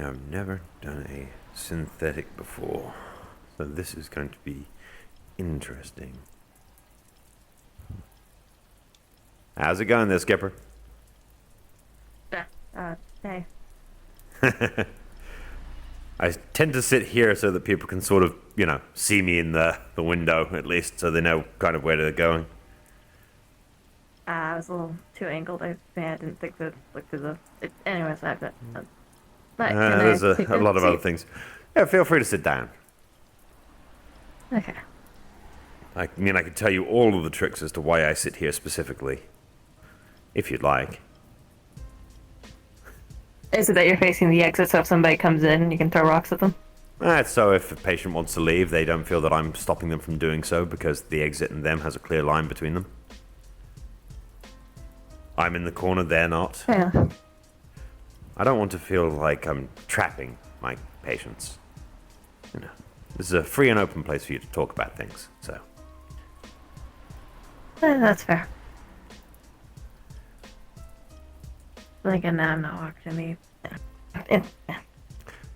I've never done a synthetic before, so this is going to be interesting. How's it going there, Skipper? Hey. I tend to sit here so that people can sort of, see me in the window at least, so they know kind of where they're going. I was a little too angled. I didn't think to look through anyways, I've got. But can I There's take a a lot of other seat? things. Yeah, feel free to sit down. Okay. I mean, I could tell you all of the tricks as to why I sit here specifically, if you'd like. Is it that you're facing the exit, so if somebody comes in, you can throw rocks at them? So if a patient wants to leave, they don't feel that I'm stopping them from doing so because the exit and them has a clear line between them. I'm in the corner, they're not. Yeah. I don't want to feel like I'm trapping my patients. This is a free and open place for you to talk about things, so. That's fair. Like, and now I'm not walking me. Yeah.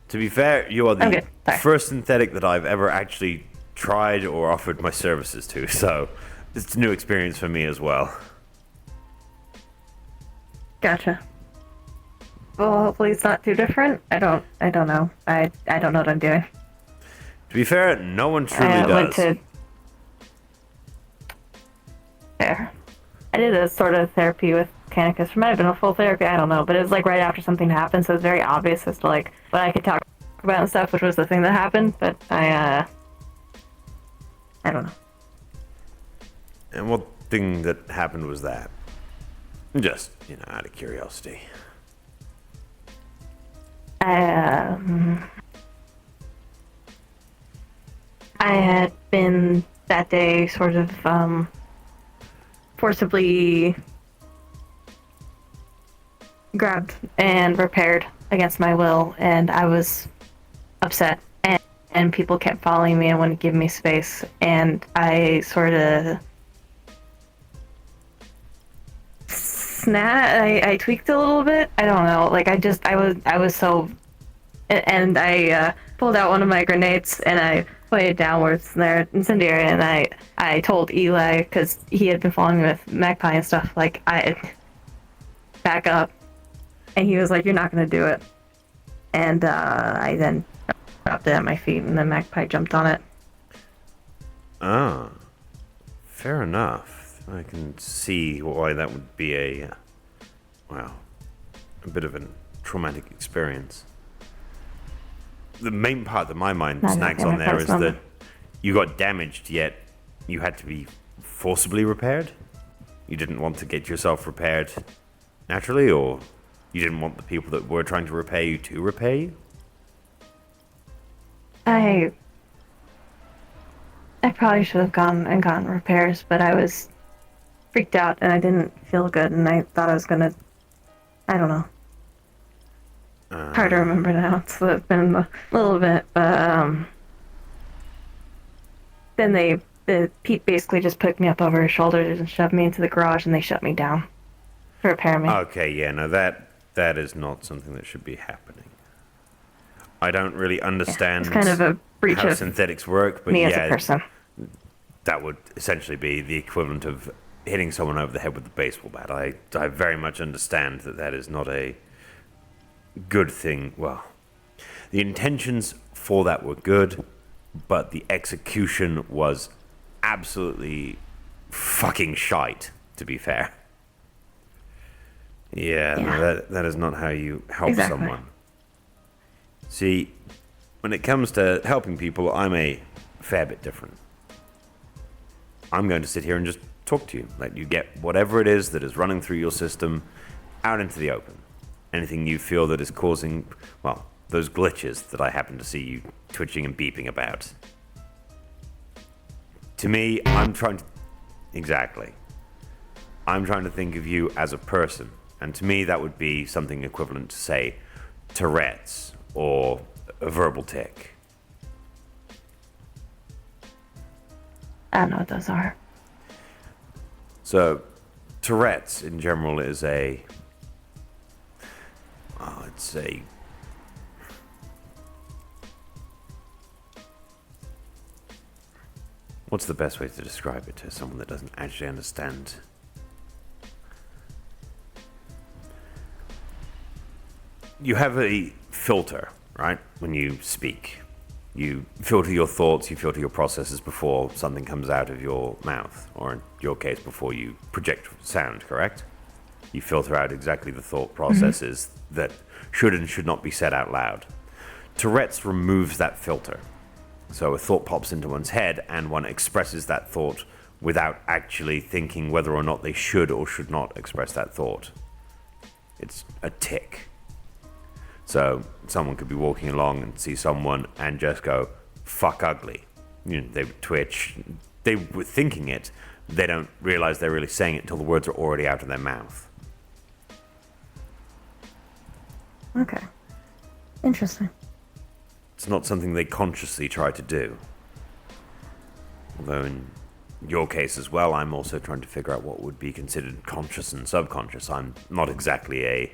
To be fair, you are the Okay, sorry. first synthetic that I've ever actually tried or offered my services to, so it's a new experience for me as well. Gotcha. Well, hopefully it's not too different. I don't know. I don't know what I'm doing. To be fair, no one truly I went does. to. There. I did a sort of therapy with Canicus. It might have been a full therapy, I don't know. But it was like right after something happened, so it was very obvious as to like what I could talk about and stuff, which was the thing that happened. But I don't know. And what thing that happened was that? Just, out of curiosity. I had been that day sort of forcibly grabbed and repaired against my will, and I was upset, and people kept following me and wouldn't give me space, and I sort of I tweaked a little bit. I don't know, like I was so, and I pulled out one of my grenades and I pointed downwards and they're incendiary, and I told Eli, because he had been following me with Magpie and stuff, like, I back up, and he was like, you're not gonna do it, and I then dropped it at my feet and then Magpie jumped on it. Ah, fair enough. I can see why that would be a bit of a traumatic experience. The main part that my mind snags on there is that you got damaged, yet you had to be forcibly repaired? You didn't want to get yourself repaired naturally, or you didn't want the people that were trying to repair you to repair you? I probably should have gone and gotten repairs, but I was freaked out and I didn't feel good, and I thought I was gonna, I don't know. Hard to remember now. It's been a little bit, but then Pete basically just picked me up over his shoulders and shoved me into the garage, and they shut me down to repair me. Okay, yeah, no, that is not something that should be happening. I don't really understand It's kind of a breach how of synthetics work, but me yeah, as a person. that would essentially be the equivalent of hitting someone over the head with a baseball bat. I very much understand that is not a good thing. Well, the intentions for that were good, but the execution was absolutely fucking shite, to be fair. Yeah. No, that is not how you help someone. See, when it comes to helping people, I'm a fair bit different. I'm going to sit here and just talk to you, let you get whatever it is that is running through your system out into the open. Anything you feel that is causing, well, those glitches that I happen to see you twitching and beeping about. To me, I'm trying to think of you as a person. And to me, that would be something equivalent to, say, Tourette's or a verbal tic. I don't know what those are. So, Tourette's in general is it's a What's the best way to describe it to someone that doesn't actually understand? You have a filter, right? When you speak, you filter your thoughts, you filter your processes before something comes out of your mouth, or in your case, before you project sound, correct? You filter out exactly the thought processes that should and should not be said out loud. Tourette's removes that filter. So a thought pops into one's head and one expresses that thought without actually thinking whether or not they should or should not express that thought. It's a tick. So someone could be walking along and see someone and just go, fuck ugly. You know, they would twitch. They were thinking it. They don't realize they're really saying it until the words are already out of their mouth. Okay. Interesting. It's not something they consciously try to do. Although in your case as well, I'm also trying to figure out what would be considered conscious and subconscious. I'm not exactly a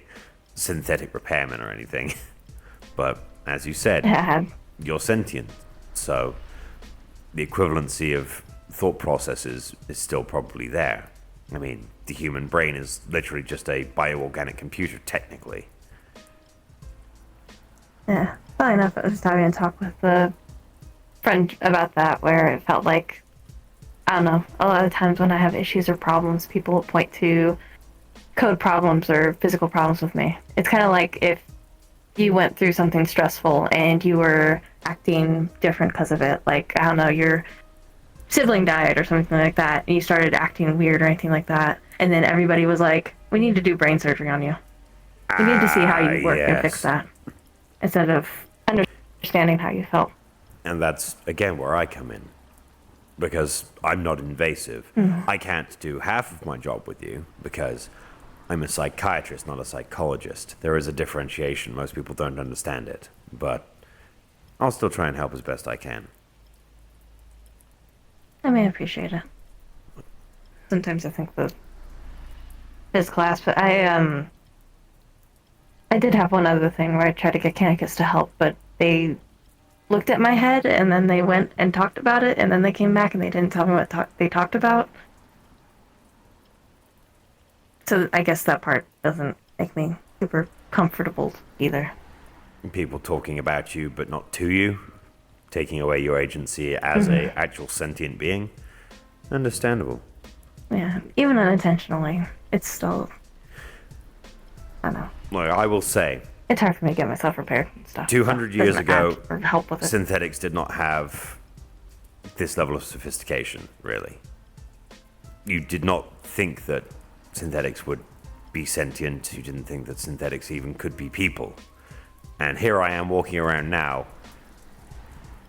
synthetic repairman or anything. But as you said, you're sentient. So the equivalency of thought processes is still probably there. I mean, the human brain is literally just a bioorganic computer, technically. Yeah. Funny enough, I was having a talk with a friend about that, where it felt like, I don't know, a lot of times when I have issues or problems, people will point to code problems or physical problems with me. It's kind of like if you went through something stressful and you were acting different because of it. Like, I don't know, your sibling died or something like that, and you started acting weird or anything like that, and then everybody was like, we need to do brain surgery on you. We need to see how you work and fix that, instead of understanding how you felt. And that's, again, where I come in. Because I'm not invasive. I can't do half of my job with you because I'm a psychiatrist, not a psychologist. There is a differentiation. Most people don't understand it. But I'll still try and help as best I can. I may appreciate it. Sometimes I think the physical aspect, I did have one other thing where I tried to get Canicus to help, but they looked at my head and then they went and talked about it, and then they came back and they didn't tell me what they talked about. So I guess that part doesn't make me super comfortable either. People talking about you but not to you, taking away your agency as a actual sentient being. Understandable. Yeah, even unintentionally, it's still, I don't know. Look, I will say, it's hard for me to get myself prepared and stuff. 200 years ago, or help with it. synthetics did not have this level of sophistication, really. You did not think that synthetics would be sentient. You didn't think that synthetics even could be people. And here I am walking around now,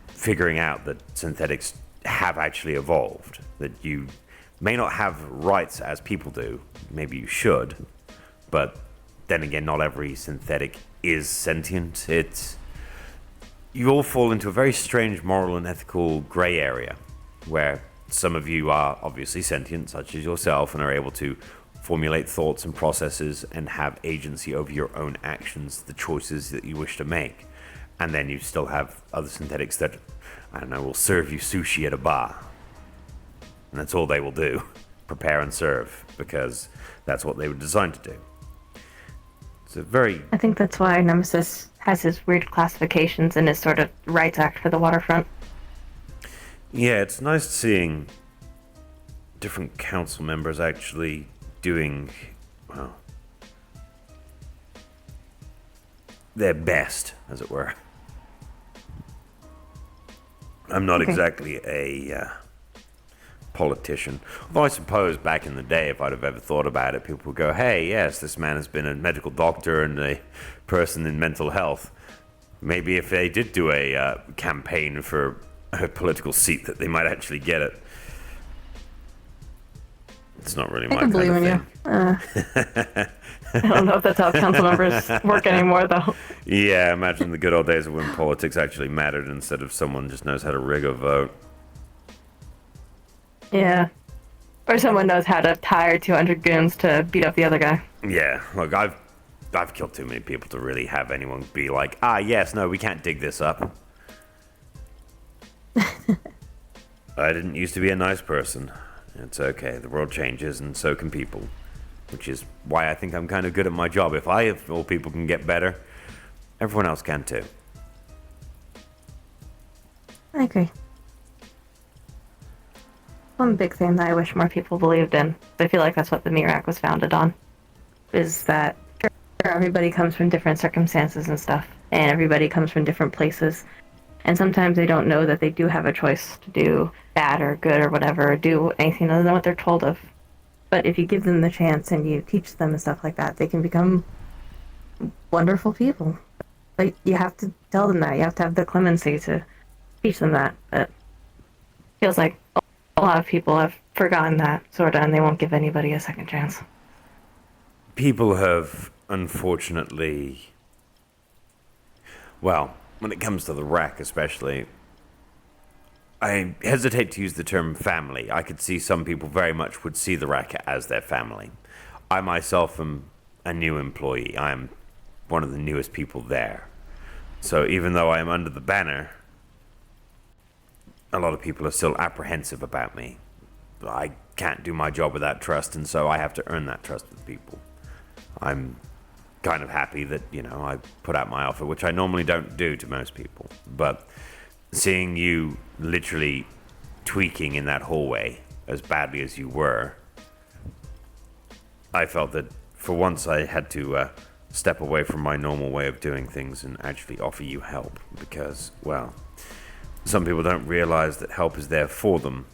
figuring out that synthetics have actually evolved. That you may not have rights as people do. Maybe you should. But then again, not every synthetic is sentient. You all fall into a very strange moral and ethical gray area, where some of you are obviously sentient, such as yourself, and are able to formulate thoughts and processes and have agency over your own actions, the choices that you wish to make. And then you still have other synthetics that, I don't know, will serve you sushi at a bar. And that's all they will do. Prepare and serve, because that's what they were designed to do. I think that's why Nemesis has his weird classifications in his sort of rights act for the waterfront. Yeah, it's nice seeing different council members actually doing, well, their best, as it were. I'm not exactly a politician. Although I suppose back in the day, if I'd have ever thought about it, people would go, hey, yes, this man has been a medical doctor and a person in mental health. Maybe if they did do a campaign for a political seat, that they might actually get it. It's not really my kind of thing. I can believe in you. I don't know if that's how council members work anymore, though. Yeah, imagine the good old days of when politics actually mattered instead of someone just knows how to rig a vote. Yeah. Or someone knows how to hire 200 goons to beat up the other guy. Yeah, look, I've killed too many people to really have anyone be like, yes, no, we can't dig this up. I didn't used to be a nice person. It's okay. The world changes, and so can people. Which is why I think I'm kind of good at my job. If I, of all people, can get better, everyone else can too. I agree. One big thing that I wish more people believed in, I feel like that's what the MVRP was founded on, is that everybody comes from different circumstances and stuff, and everybody comes from different places, and sometimes they don't know that they do have a choice to do bad or good or whatever, or do anything other than what they're told of. But if you give them the chance and you teach them and stuff like that, they can become wonderful people. But you have to tell them that. You have to have the clemency to teach them that. But it feels like a lot of people have forgotten that, sort of, and they won't give anybody a second chance. People have, unfortunately... Well, when it comes to the rack especially, I hesitate to use the term family. I could see some people very much would see the rack as their family. I myself am a new employee. I'm one of the newest people there. So even though I am under the banner, a lot of people are still apprehensive about me. I can't do my job without trust, and so I have to earn that trust with people. I'm kind of happy that, I put out my offer, which I normally don't do to most people. But seeing you literally tweaking in that hallway as badly as you were, I felt that for once I had to step away from my normal way of doing things and actually offer you help. Because, well, some people don't realize that help is there for them.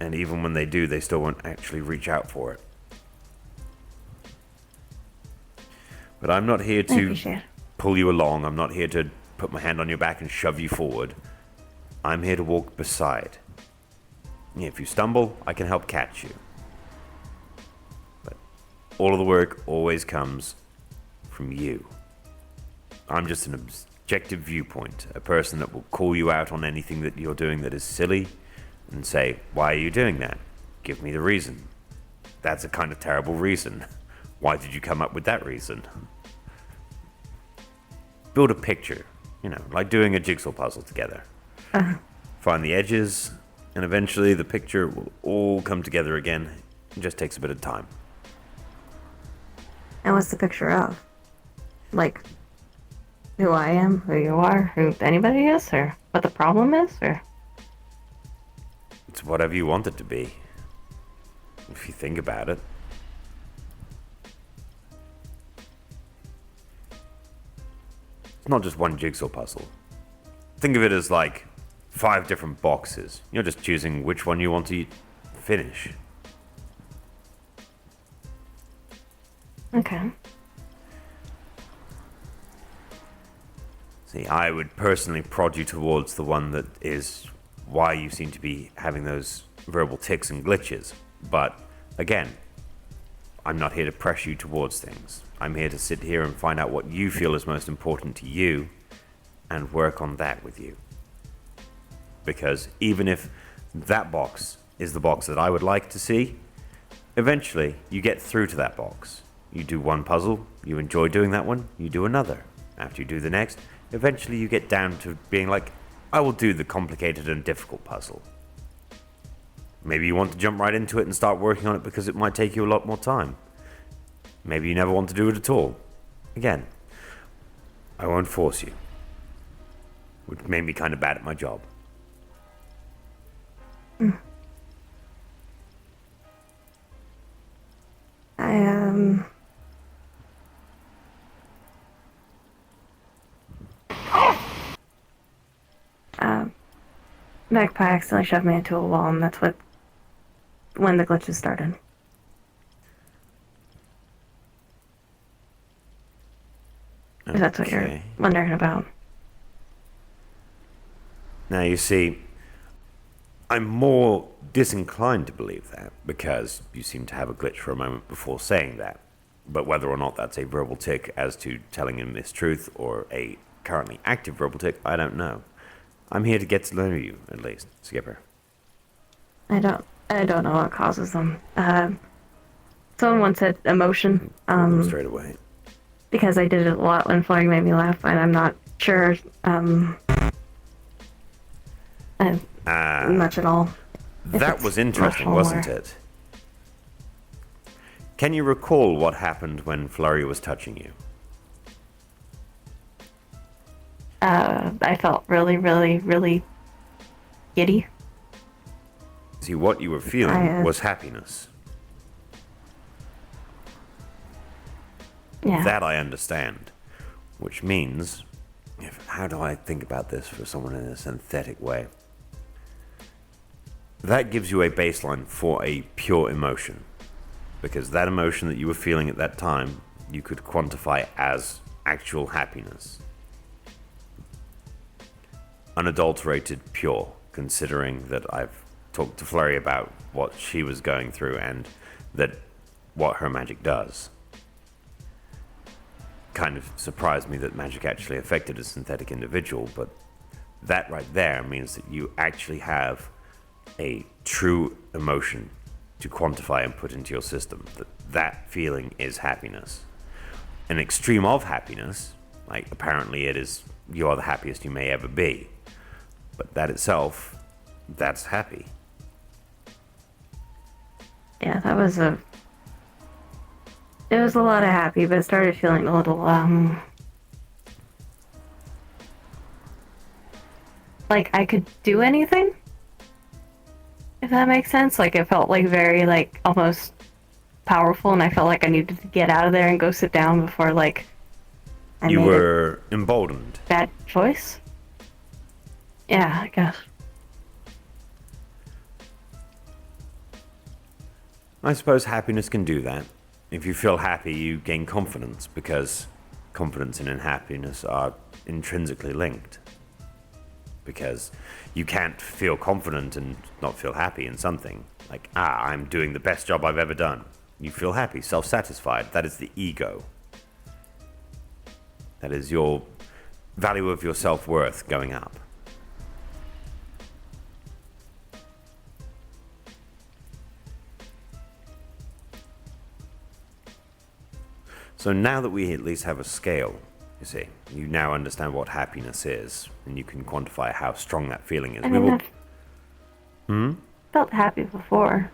And even when they do, they still won't actually reach out for it. But I'm not here to pull you along. I'm not here to put my hand on your back and shove you forward. I'm here to walk beside. If you stumble, I can help catch you. But all of the work always comes from you. I'm just an objective viewpoint, a person that will call you out on anything that you're doing that is silly and say, why are you doing that? Give me the reason. That's a kind of terrible reason. Why did you come up with that reason? Build a picture, like doing a jigsaw puzzle together. Find the edges, and eventually the picture will all come together again. It just takes a bit of time. And what's the picture of? Like, who I am, who you are, who anybody is, or what the problem is, or? It's whatever you want it to be, if you think about it. It's not just one jigsaw puzzle. Think of it as like 5 different boxes. You're just choosing which one you want to finish. Okay. See, I would personally prod you towards the one that is why you seem to be having those verbal tics and glitches. But again, I'm not here to press you towards things. I'm here to sit here and find out what you feel is most important to you and work on that with you. Because even if that box is the box that I would like to see, eventually you get through to that box. You do one puzzle, you enjoy doing that one, you do another. After you do the next, eventually you get down to being like, I will do the complicated and difficult puzzle. Maybe you want to jump right into it and start working on it because it might take you a lot more time. Maybe you never want to do it at all. Again, I won't force you. Which made me kind of bad at my job. Magpie accidentally shoved me into a wall, and that's when the glitches started. If that's what you're wondering about. Now you see, I'm more disinclined to believe that, because you seem to have a glitch for a moment before saying that. But whether or not that's a verbal tick as to telling him this truth, or a currently active verbal tick, I don't know. I'm here to get to know you, at least, Skipper. I don't know what causes them. Someone once said emotion. Straight away. Because I did it a lot when Flurry made me laugh, and I'm not sure. much at all. That was interesting, wasn't it? Can you recall what happened when Flurry was touching you? I felt really, really, really giddy. See, what you were feeling was happiness. Yeah. That I understand. Which means, how do I think about this for someone in a synthetic way? That gives you a baseline for a pure emotion. Because that emotion that you were feeling at that time, you could quantify as actual happiness. Unadulterated, pure, considering that I've talked to Flurry about what she was going through and that what her magic does. Kind of surprised me that magic actually affected a synthetic individual, but that right there means that you actually have a true emotion to quantify and put into your system. That feeling is happiness. An extreme of happiness, like apparently it is, you are the happiest you may ever be. But that itself, that's happy. Yeah, it was a lot of happy, but it started feeling a little, like I could do anything? If that makes sense. Like, it felt like very, like, almost powerful, and I felt like I needed to get out of there and go sit down before, like, you were emboldened. Bad choice? Yeah, I guess. I suppose happiness can do that. If you feel happy, you gain confidence, because confidence and happiness are intrinsically linked. Because you can't feel confident and not feel happy in something. Like, I'm doing the best job I've ever done. You feel happy, self-satisfied. That is the ego. That is your value of your self-worth going up. So now that we at least have a scale, you see, you now understand what happiness is, and you can quantify how strong that feeling is. I mean, I've felt happy before.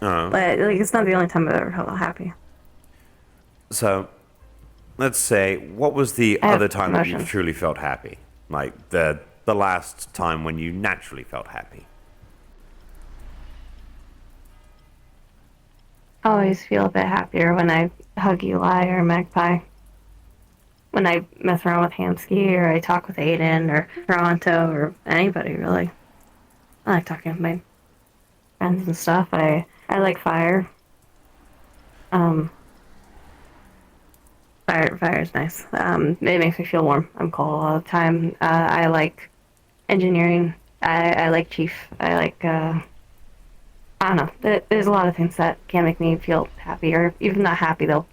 Oh. But, like, it's not the only time I've ever felt happy. So, let's say, what was the other time that you truly felt happy? Like, the last time when you naturally felt happy? I always feel a bit happier when I hug Eli or Magpie. When I mess around with Hamsky, or I talk with Aiden, or Toronto, or anybody, really. I like talking with my friends and stuff. I like fire. Fire is nice. It makes me feel warm. I'm cold all the time. I like engineering. I like Chief. I like, I don't know. There's a lot of things that can make me feel happy, or even not happy, they'll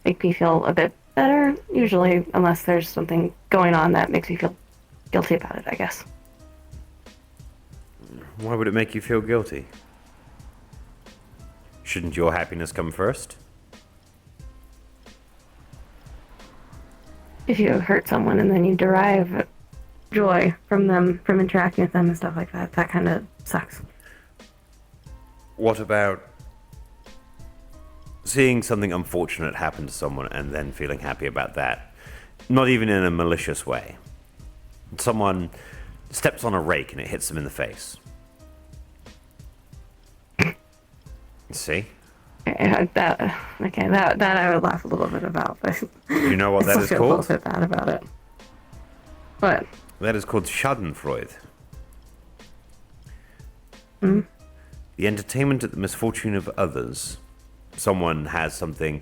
make me feel a bit better, usually, unless there's something going on that makes me feel guilty about it, I guess. Why would it make you feel guilty? Shouldn't your happiness come first? If you hurt someone and then you derive joy from them, from interacting with them and stuff like that, that kind of sucks. What about seeing something unfortunate happen to someone and then feeling happy about that? Not even in a malicious way. Someone steps on a rake and it hits them in the face. See? That I would laugh a little bit about, but you know what that is called? I feel a little bit bad about it. What? That is called Schadenfreude. Hmm? The entertainment at the misfortune of others. Someone has something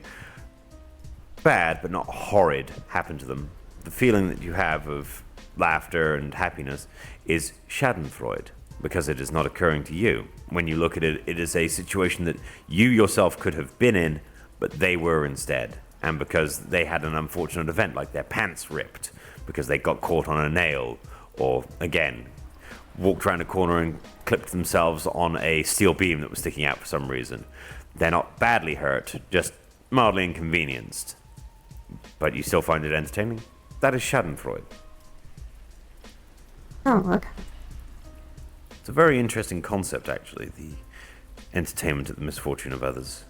bad but not horrid happen to them. The feeling that you have of laughter and happiness is Schadenfreude, because it is not occurring to you. When you look at it, it is a situation that you yourself could have been in, but they were instead. And because they had an unfortunate event, like their pants ripped because they got caught on a nail, or, again, walked around a corner and clipped themselves on a steel beam that was sticking out for some reason. They're not badly hurt, just mildly inconvenienced. But you still find it entertaining? That is Schadenfreude. Oh, okay. It's a very interesting concept, actually, the entertainment at the misfortune of others.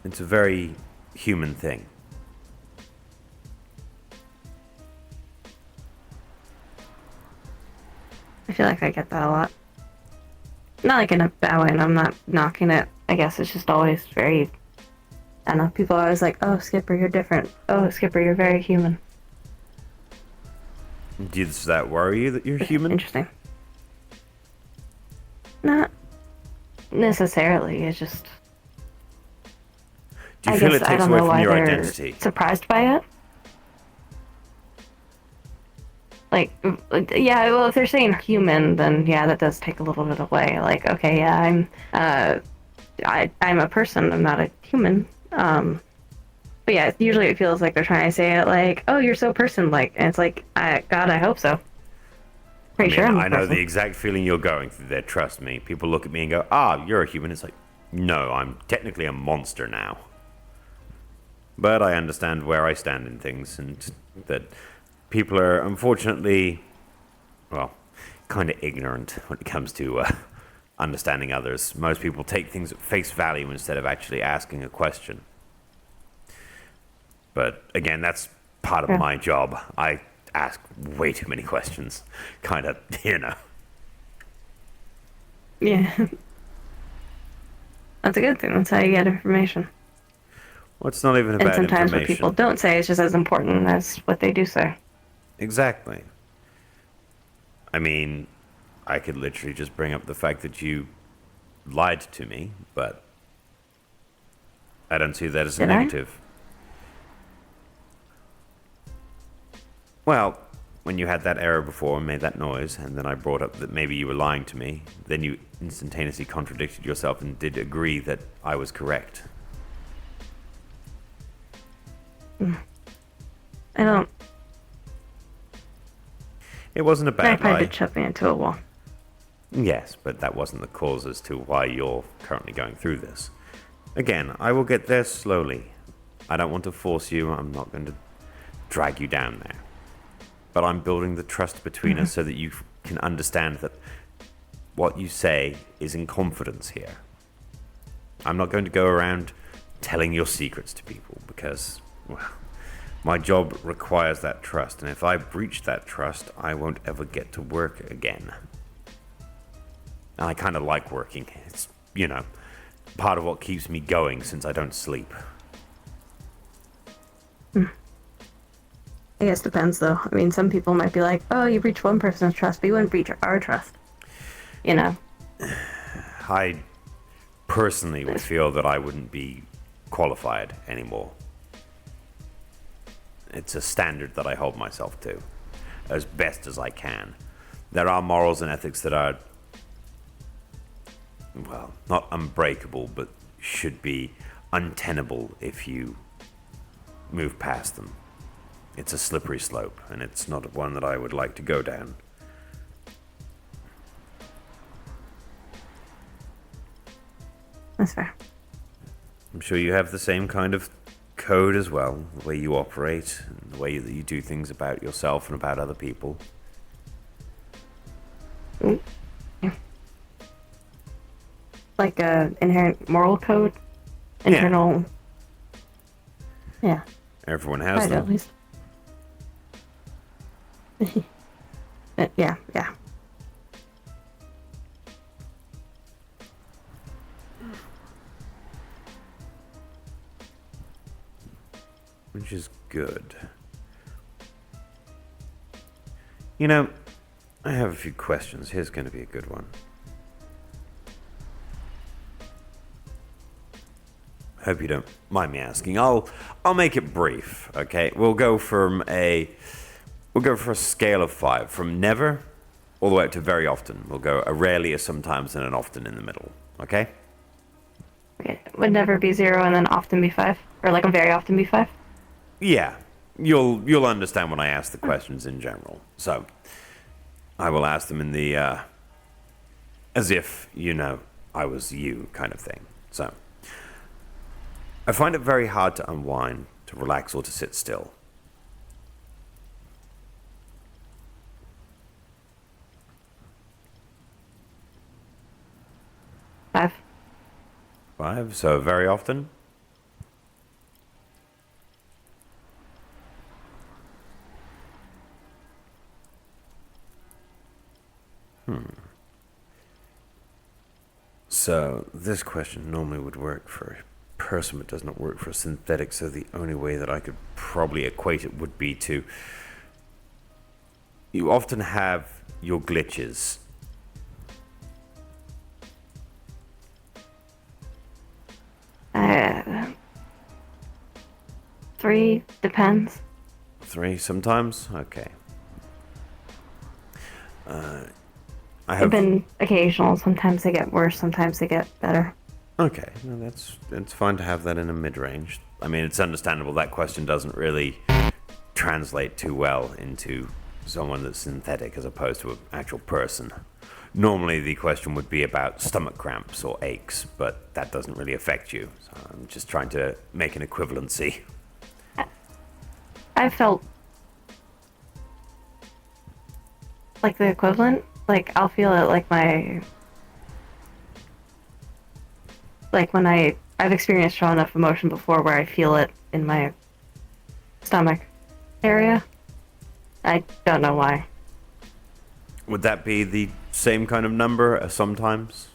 It's a very human thing. I feel like I get that a lot. Not like in a bad way, and I'm not knocking it. I guess it's just always very... I don't know, people are always like, oh, Skipper, you're different. Oh, Skipper, you're very human. Does that worry you that you're human? Interesting. Not necessarily, it's just... Do you feel it takes away from your identity? Surprised by it? Like, yeah, well, if they're saying human, then yeah, that does take a little bit away. Like, okay, yeah, I'm a person, I'm not a human. But yeah, usually it feels like they're trying to say it like, oh, you're so person-like, and it's like, God, I hope so. Pretty sure I'm a I know person. the exact feeling you're going through there, trust me. People look at me and go, you're a human. It's like, no, I'm technically a monster now. But I understand where I stand in things, and that people are unfortunately, well, kind of ignorant when it comes to understanding others. Most people take things at face value instead of actually asking a question. But again, that's part of my job. I ask way too many questions. Kind of, Yeah. That's a good thing. That's how you get information. Well, it's not even about And sometimes information. what people don't say is just as important as what they do say. Exactly. I mean, I could literally just bring up the fact that you lied to me, but I don't see that as a negative. Well, when you had that error before and made that noise, and then I brought up that maybe you were lying to me, then you instantaneously contradicted yourself and did agree that I was correct. I don't... It wasn't a bad lie. I did shove me into a wall. Yes, but that wasn't the cause as to why you're currently going through this. Again, I will get there slowly. I don't want to force you. I'm not going to drag you down there. But I'm building the trust between us so that you can understand that what you say is in confidence here. I'm not going to go around telling your secrets to people because, well, my job requires that trust. And if I breach that trust, I won't ever get to work again. And I kind of like working. It's, part of what keeps me going since I don't sleep. I guess it depends, though. I mean, some people might be like, oh, you breach one person's trust, but you wouldn't breach our trust. I personally would feel that I wouldn't be qualified anymore. It's a standard that I hold myself to as best as I can. There are morals and ethics that are, well, not unbreakable, but should be untenable if you move past them. It's a slippery slope, and it's not one that I would like to go down. That's fair. I'm sure you have the same kind of code as well, the way you operate, and the way that you do things about yourself and about other people. Yeah. Like a inherent moral code? Internal... Yeah. Everyone has them. At least. Yeah. Which is good. I have a few questions. Here's going to be a good one. Hope you don't mind me asking. I'll make it brief, okay? We'll go for a scale of 5, from never all the way up to very often. We'll go a rarely, a sometimes, and an often in the middle, okay? Okay. Would never be 0 and then often be 5? Or like a very often be 5? Yeah. You'll understand when I ask the questions in general. So, I will ask them in the, as if, I was you kind of thing. So, I find it very hard to unwind, to relax, or to sit still. 5. 5, so very often? So this question normally would work for a person, but does not work for a synthetic, so the only way that I could probably equate it would be to... You often have your glitches. Uh, 3 depends. 3 sometimes? Okay. I They've have... been occasional. Sometimes they get worse. Sometimes they get better. Okay, no, it's fine to have that in a mid-range. I mean, it's understandable that question doesn't really translate too well into someone that's synthetic as opposed to an actual person. Normally the question would be about stomach cramps or aches, but that doesn't really affect you. So I'm just trying to make an equivalency. I felt like the equivalent. Like, I'll feel it like when I've experienced strong enough emotion before where I feel it in my stomach area. I don't know why. Would that be the same kind of number as sometimes?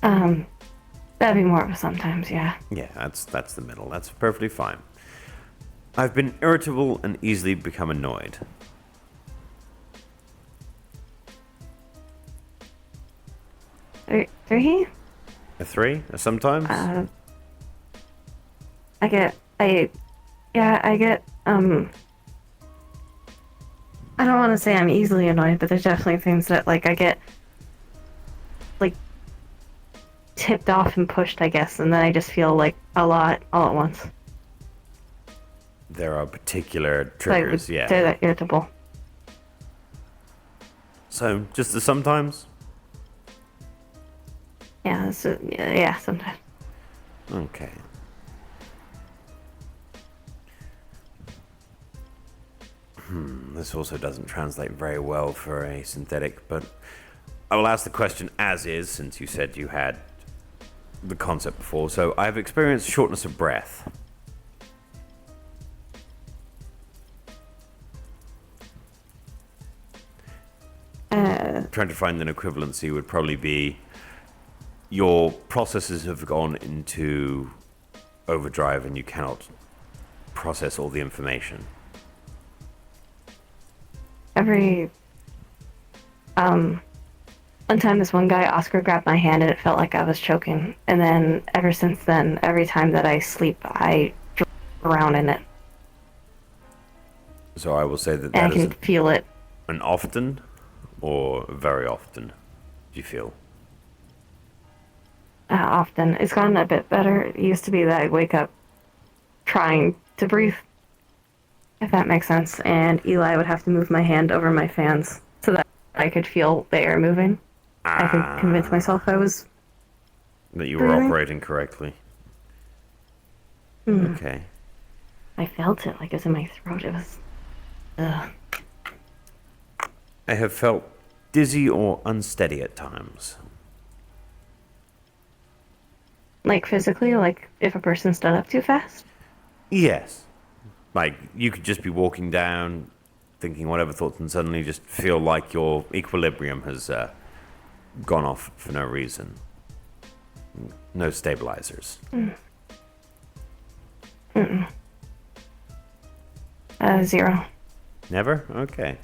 That'd be more of a sometimes, yeah. Yeah, that's the middle. That's perfectly fine. I've been irritable and easily become annoyed. 3? A 3? A sometimes? I get, I get, I don't want to say I'm easily annoyed, but there's definitely things that, like, I get, like, tipped off and pushed, I guess, and then I just feel, like, a lot all at once. There are particular So I would triggers, yeah. say that irritable. So, just the sometimes? Yeah, yeah, sometimes. Okay. This also doesn't translate very well for a synthetic, but I will ask the question as is, since you said you had the concept before. So, I've experienced shortness of breath. Trying to find an equivalency would probably be your processes have gone into overdrive and you cannot process all the information. One time this one guy, Oscar, grabbed my hand and it felt like I was choking. And then ever since then, every time that I sleep, I drown in it. So I will say that And that I is can feel it. an often or very often, do you feel? Often. It's gotten a bit better. It used to be that I'd wake up trying to breathe, if that makes sense. And Eli would have to move my hand over my fans so that I could feel the air moving. I could convince myself I was that you were breathing. operating correctly. Okay. I felt it like it was in my throat. It was... I have felt dizzy or unsteady at times. Like physically, like if a person stood up too fast? Yes. Like, you could just be walking down, thinking whatever thoughts, and suddenly just feel like your equilibrium has gone off for no reason. No stabilizers. 0. Never? Okay.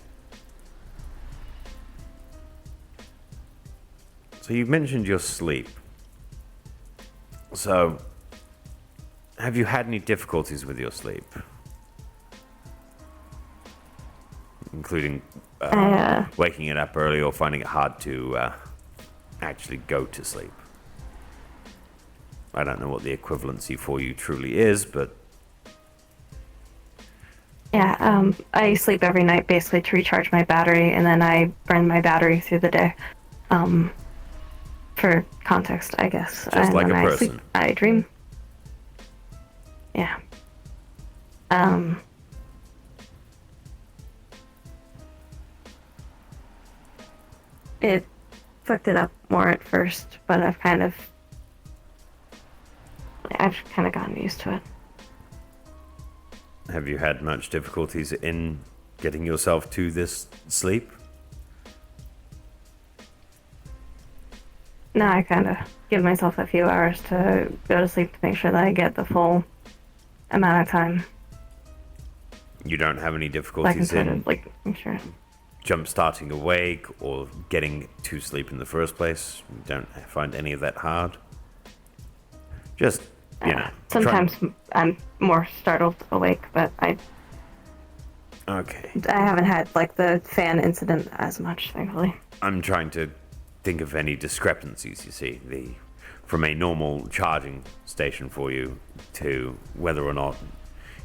So you mentioned your sleep. So, have you had any difficulties with your sleep? Including waking it up early or finding it hard to actually go to sleep? I don't know what the equivalency for you truly is, but... Yeah, I sleep every night basically to recharge my battery, and then I burn my battery through the day. For context, I guess. Just and like when a I person. sleep, I dream. Yeah. It fucked it up more at first, but I've kind of gotten used to it. Have you had much difficulties in getting yourself to this sleep? No, I kind of give myself a few hours to go to sleep to make sure that I get the full amount of time. You don't have any I can difficulties sort in of like make sure. jump starting awake or getting to sleep in the first place? You don't find any of that hard? Just, Sometimes I'm more startled awake, but Okay. I haven't had like the fan incident as much, thankfully. I'm trying to think of any discrepancies, you see, from a normal charging station for you to whether or not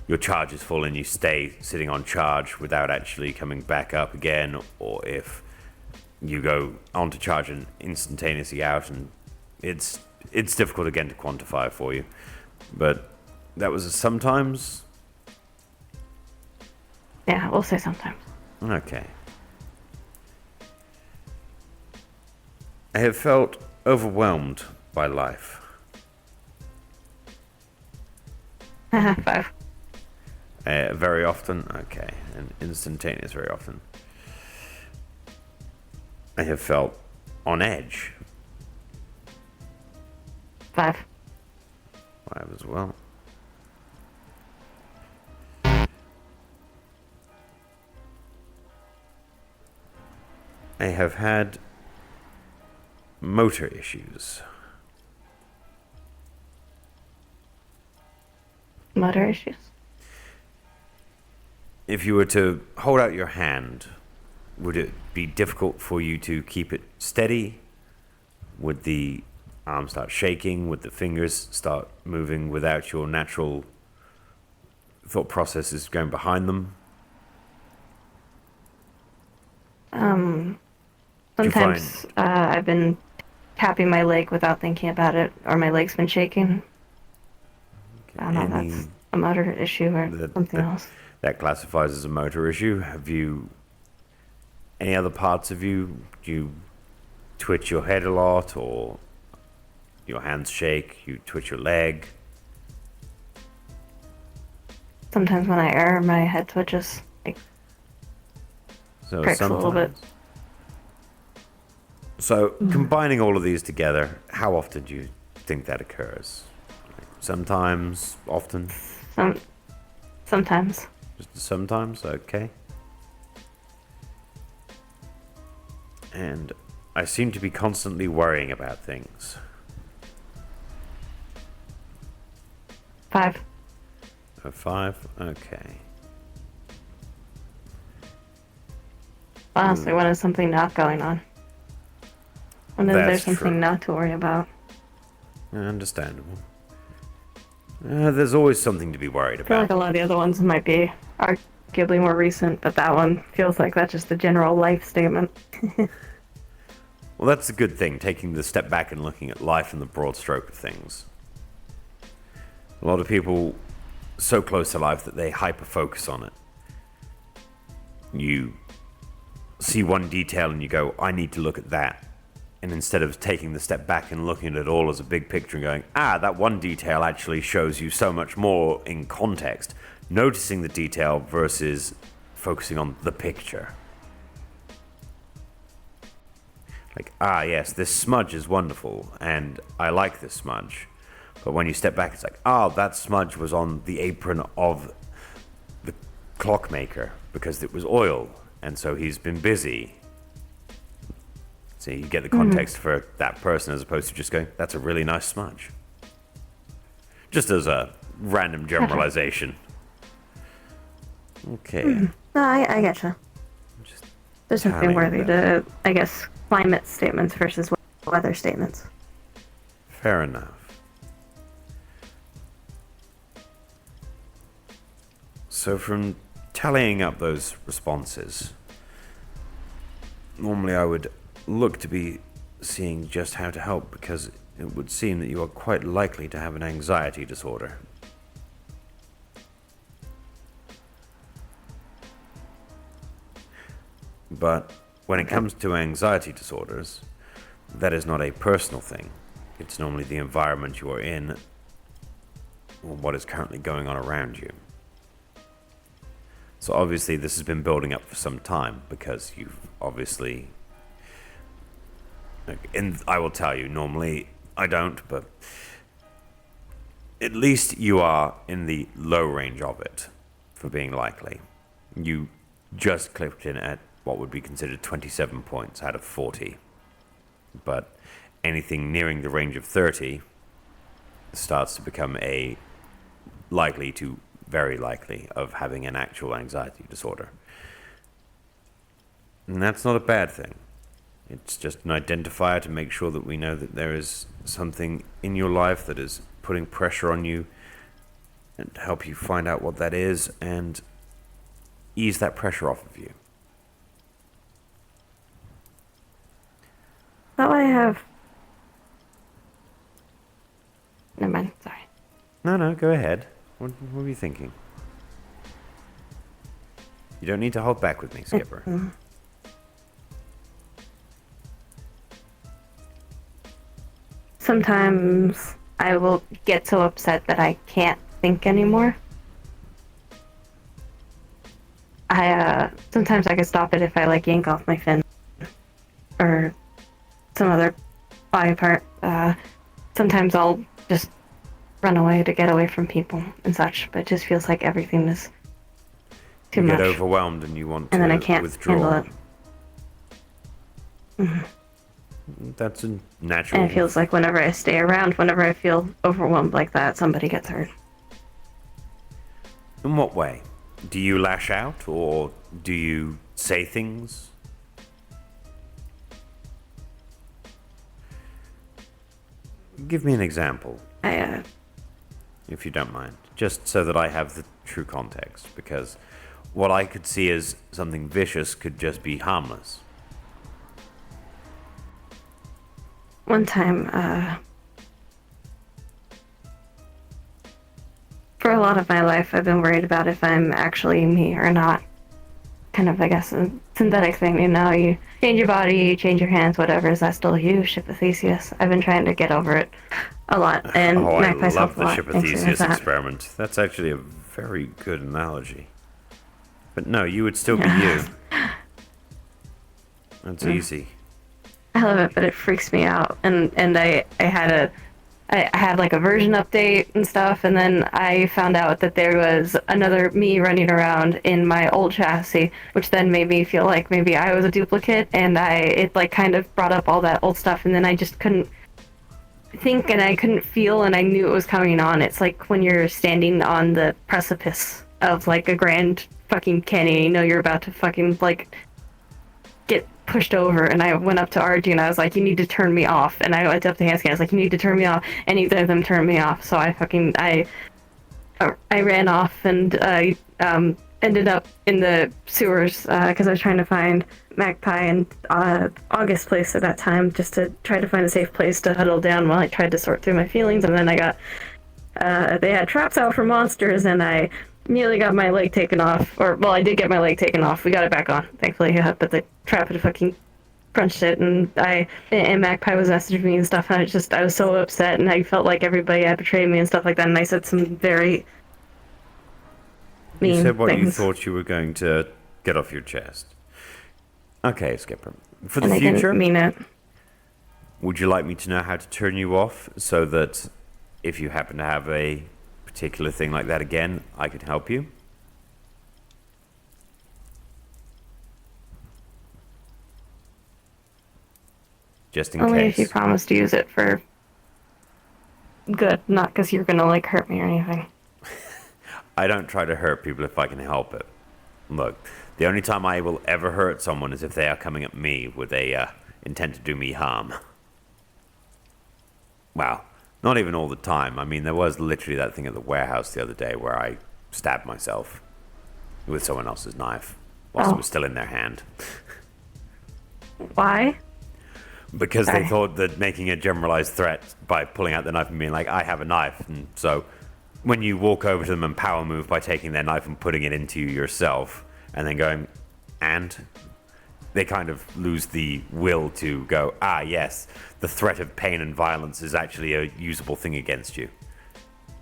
your charge is full and you stay sitting on charge without actually coming back up again, or if you go onto charge and instantaneously out, and it's difficult again to quantify for you. But that was a sometimes? Yeah, we'll say sometimes. Okay. I have felt overwhelmed by life. 5. Very often? Okay. And instantaneous very often. I have felt on edge. 5. 5 as well. I have had motor issues. Motor issues. If you were to hold out your hand, would it be difficult for you to keep it steady? Would the arm start shaking? Would the fingers start moving without your natural thought processes going behind them? Sometimes I've been tapping my leg without thinking about it, or my leg's been shaking. I don't know if that's a motor issue or something else. That classifies as a motor issue. Have you... Any other parts of you? Do you twitch your head a lot, or your hands shake? You twitch your leg? Sometimes when I err, my head twitches. Like, So cracks a little bit. So, combining all of these together, how often do you think that occurs? Sometimes? Often? Sometimes. Just sometimes? Okay. And I seem to be constantly worrying about things. 5. A 5? Okay. Honestly, when is something not going on? When is there That's something true. not to worry about? Understandable. There's always something to be worried I feel like about. a lot of the other ones might be arguably more recent, but that one feels like that's just a general life statement. Well, that's a good thing, taking the step back and looking at life in the broad stroke of things. A lot of people so close to life that they hyper-focus on it. You see one detail and you go, I need to look at that. And instead of taking the step back and looking at it all as a big picture and going, that one detail actually shows you so much more in context, noticing the detail versus focusing on the picture. Like, yes, this smudge is wonderful, and I like this smudge. But when you step back, it's like, that smudge was on the apron of the clockmaker because it was oil, and so he's been busy. So you get the context for that person as opposed to just going, that's a really nice smudge. Just as a random generalization. Okay. No, I getcha. There's something worthy to, I guess, climate statements versus weather statements. Fair enough. So from tallying up those responses, normally I would look to be seeing just how to help, because it would seem that you are quite likely to have an anxiety disorder. But when it comes to anxiety disorders, that is not a personal thing. It's normally the environment you are in or what is currently going on around you. So obviously this has been building up for some time because you've obviously... And I will tell you, normally I don't, but at least you are in the low range of it for being likely. You just clipped in at what would be considered 27 points out of 40. But anything nearing the range of 30 starts to become a likely to very likely of having an actual anxiety disorder. And that's not a bad thing. It's just an identifier to make sure that we know that there is something in your life that is putting pressure on you, and help you find out what that is and ease that pressure off of you. Thought I have. Never mind. Sorry. No, go ahead. What were you thinking? You don't need to hold back with me, Skipper. Sometimes I will get so upset that I can't think anymore. Sometimes I can stop it if I like yank off my fin or some other body part. Sometimes I'll just run away to get away from people and such, but it just feels like everything is too much. You get overwhelmed and you want to and then I can't withdraw. handle it. Mm-hmm. That's a natural... And it feels like whenever I stay around, whenever I feel overwhelmed like that, somebody gets hurt. In what way? Do you lash out, or do you say things? Give me an example, if you don't mind, just so that I have the true context, because what I could see as something vicious could just be harmless. One time, for a lot of my life, I've been worried about if I'm actually me or not. Kind of, I guess, a synthetic thing, you know, you change your body, you change your hands, whatever, is that still you, Ship of Theseus? I've been trying to get over it a lot, and I myself love the Ship of Theseus experiment. That's actually a very good analogy. But no, you would still be you. That's easy. I love it, but it freaks me out. And I had like a version update and stuff, and then I found out that there was another me running around in my old chassis, which then made me feel like maybe I was a duplicate, and it like kind of brought up all that old stuff, and then I just couldn't think and I couldn't feel, and I knew it was coming on. It's like when you're standing on the precipice of like a grand fucking canyon, you know you're about to fucking like get pushed over, and I went up to RG and I was like, you need to turn me off, and I went up to Hansky, I was like, you need to turn me off, and neither of them turned me off, so I ran off and ended up in the sewers because I was trying to find Magpie and August place at that time, just to try to find a safe place to huddle down while I tried to sort through my feelings. And then I got they had traps out for monsters, and I nearly got my leg taken off, I did get my leg taken off. We got it back on, thankfully, but the trap had fucking crunched it, and Magpie was messaging me and stuff, and I was so upset, and I felt like everybody had betrayed me and stuff like that, and I said some very mean You said what things. you thought you were going to get off your chest. Okay, Skipper. For the And I future, didn't mean it. would you like me to know how to turn you off so that if you happen to have a particular thing like that again, I could help you? Just in Only case. if you promise to use it for good, not because you're gonna like hurt me or anything. I don't try to hurt people if I can help it. Look, the only time I will ever hurt someone is if they are coming at me with a intent to do me harm. Well, not even all the time. I mean, there was literally that thing at the warehouse the other day where I stabbed myself with someone else's knife whilst it was still in their hand. Why? Because they thought that making a generalized threat by pulling out the knife and being like, I have a knife. And so when you walk over to them and power move by taking their knife and putting it into you yourself and then going, and they kind of lose the will to go, yes, the threat of pain and violence is actually a usable thing against you.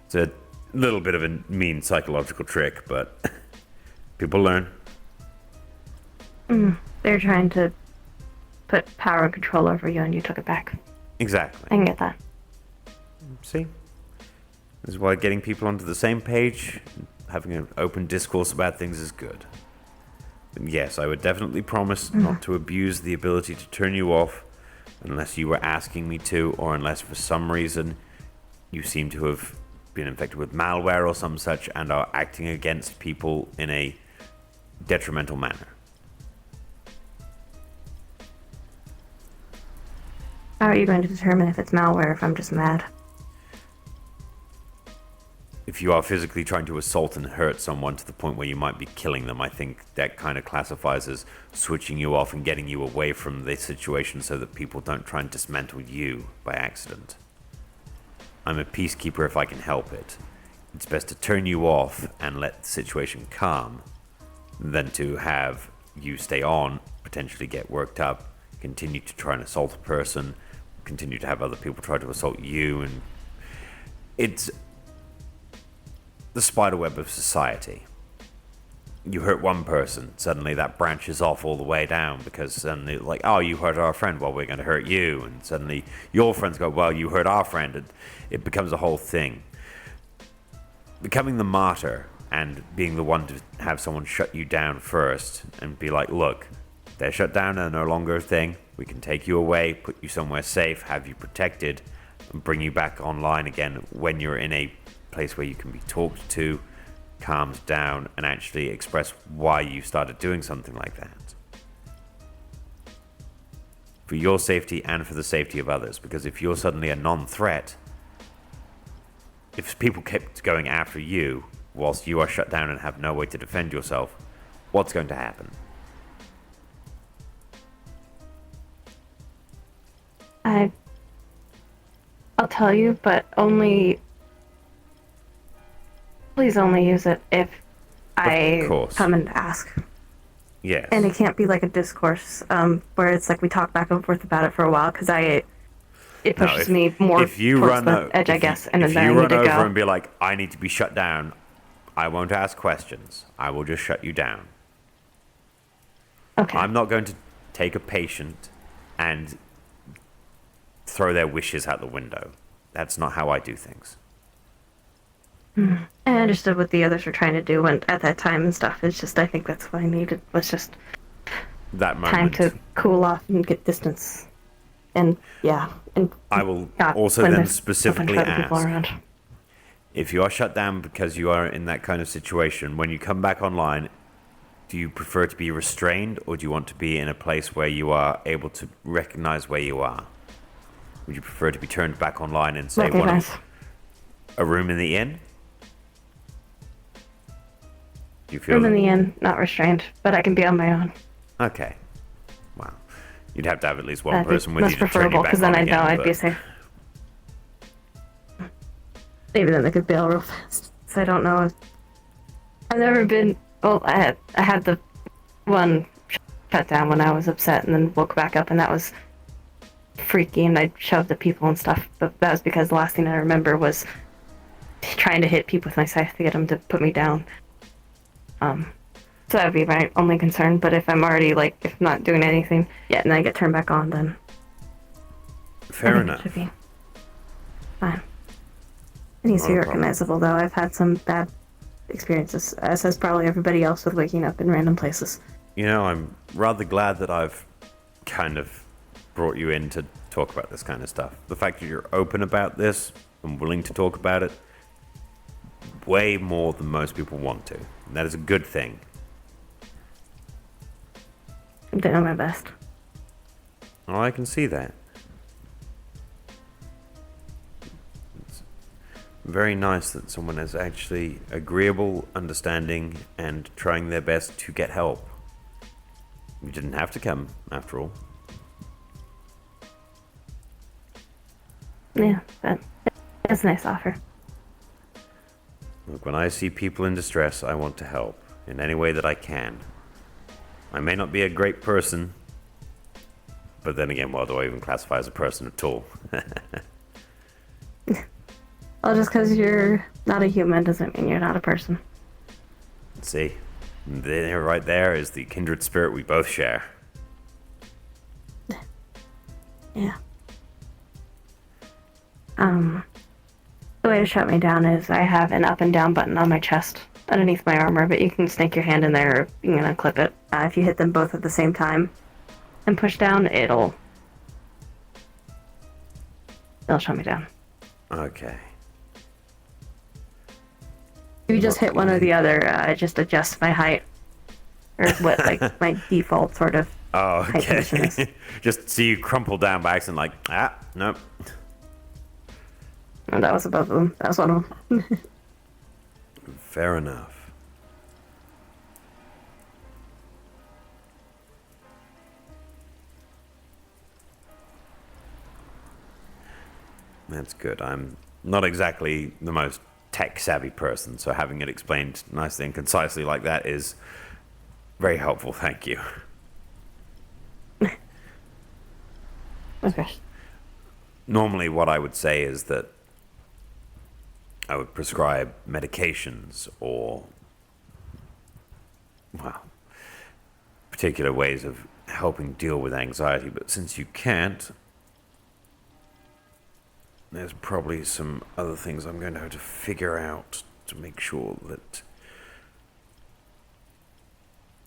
It's a little bit of a mean psychological trick, but people learn. They're trying to put power and control over you, and you took it back. Exactly. I can get that. See? This is why getting people onto the same page, having an open discourse about things is good. But yes, I would definitely promise not to abuse the ability to turn you off unless you were asking me to, or unless for some reason you seem to have been infected with malware or some such and are acting against people in a detrimental manner. How are you going to determine if it's malware if I'm just mad? If you are physically trying to assault and hurt someone to the point where you might be killing them, I think that kind of classifies as switching you off and getting you away from the situation so that people don't try and dismantle you by accident. I'm a peacekeeper if I can help it. It's best to turn you off and let the situation calm than to have you stay on, potentially get worked up, continue to try and assault a person, continue to have other people try to assault you, and it's the spiderweb of society. You hurt one person, suddenly that branches off all the way down because suddenly, like, oh, you hurt our friend, well, we're going to hurt you. And suddenly your friends go, well, you hurt our friend. And it becomes a whole thing. Becoming the martyr and being the one to have someone shut you down first and be like, look, they're shut down, they're no longer a thing. We can take you away, put you somewhere safe, have you protected, and bring you back online again when you're in a place where you can be talked to, calmed down, and actually express why you started doing something like that. For your safety and for the safety of others, because if you're suddenly a non-threat, if people kept going after you whilst you are shut down and have no way to defend yourself, what's going to happen? I'll tell you, but only... Please only use it if I come and ask. Yes. And it can't be like a discourse where it's like we talk back and forth about it for a while, because it pushes me more towards the edge, I guess. And then I need to go. If you run over and be like, I need to be shut down, I won't ask questions. I will just shut you down. Okay. I'm not going to take a patient and throw their wishes out the window. That's not how I do things. I understood what the others were trying to do at that time and stuff. It's just, I think that's what I needed, was just that moment. Time to cool off and get distance. And yeah. And I will also then specifically ask, if you are shut down because you are in that kind of situation, when you come back online, do you prefer to be restrained, or do you want to be in a place where you are able to recognize where you are? Would you prefer to be turned back online and say a room in the inn? Do you feel room in the inn, not restrained, but I can be on my own. Okay. Wow. You'd have to have at least one person with you to turn you back on again. That's preferable, because then I know I'd be safe. Maybe then they could bail real fast. So I don't know. I've never been... Well, I had the one shut down when I was upset and then woke back up, and that was freaky, and I shoved at people and stuff. But that was because the last thing I remember was trying to hit people with my scythe to get them to put me down. So that would be my only concern. But if I'm already, like, if not doing anything yet and I get turned back on, then... Fair enough. It should be fine. It needs to be recognizable, though. I've had some bad experiences, as has probably everybody else with waking up in random places. You know, I'm rather glad that I've kind of brought you in to talk about this kind of stuff. The fact that you're open about this and willing to talk about it, way more than most people want to. And that is a good thing. I'm doing my best. Oh, I can see that. It's very nice that someone is actually agreeable, understanding, and trying their best to get help. You didn't have to come, after all. Yeah, that's a nice offer. Look, when I see people in distress, I want to help in any way that I can. I may not be a great person But then again, what do I even classify as a person at all? Well, just because you're not a human doesn't mean you're not a person. See? There, right there is the kindred spirit we both share. Yeah. The way to shut me down is I have an up and down button on my chest underneath my armor, but you can snake your hand in there or you can unclip it. If you hit them both at the same time and push down, it'll shut me down. Okay. If you just hit one or the other, it just adjusts my height. Or what, like, my default sort of Oh, height position okay. is. Just see you crumple down by accident, like, nope. And that was above them. That was one of them. Fair enough. That's good. I'm not exactly the most tech-savvy person, so having it explained nicely and concisely like that is very helpful. Thank you. Okay. Normally, what I would say is that I would prescribe medications or, well, particular ways of helping deal with anxiety, but since you can't, there's probably some other things I'm going to have to figure out to make sure that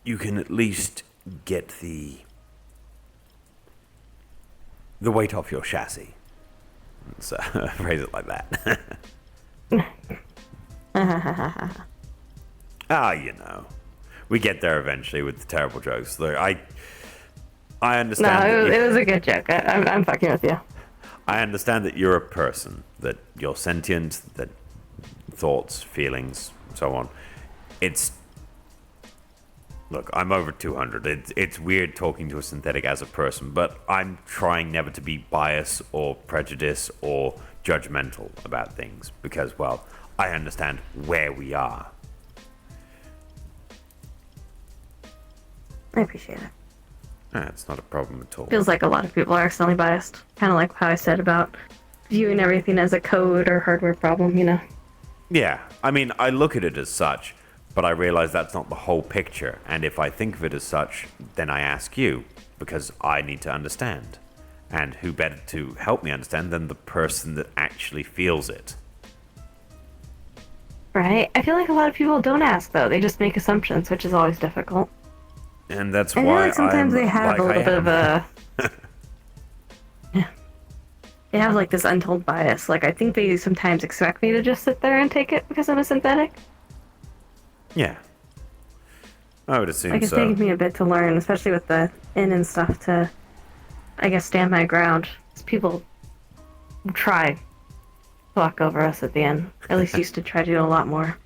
you can at least get the weight off your chassis. So phrase it like that. You know, we get there eventually with the terrible jokes. Look, I understand. No, it was a good joke. I'm fucking with you. I understand that you're a person, that you're sentient, that thoughts, feelings, so on. Look, I'm over 200. It's weird talking to a synthetic as a person, but I'm trying never to be biased or prejudiced or judgmental about things because, well, I understand where we are. I appreciate it. It's not a problem at all. Feels like a lot of people are accidentally biased. Kind of like how I said about viewing everything as a code or hardware problem, you know? Yeah, I mean, I look at it as such, but I realize that's not the whole picture. And if I think of it as such, then I ask you, because I need to understand. And who better to help me understand than the person that actually feels it? Right? I feel like a lot of people don't ask, though. They just make assumptions, which is always difficult. And that's I feel why like sometimes they have like a little I bit of am. a... Yeah. They have, like, this untold bias. Like, I think they sometimes expect me to just sit there and take it because I'm a synthetic. Yeah. I would assume Like, it's so. taking me a bit to learn, especially with the in and stuff, to, I guess, stand my ground. 'Cause people try to walk over us at the end. At least used to try to do a lot more.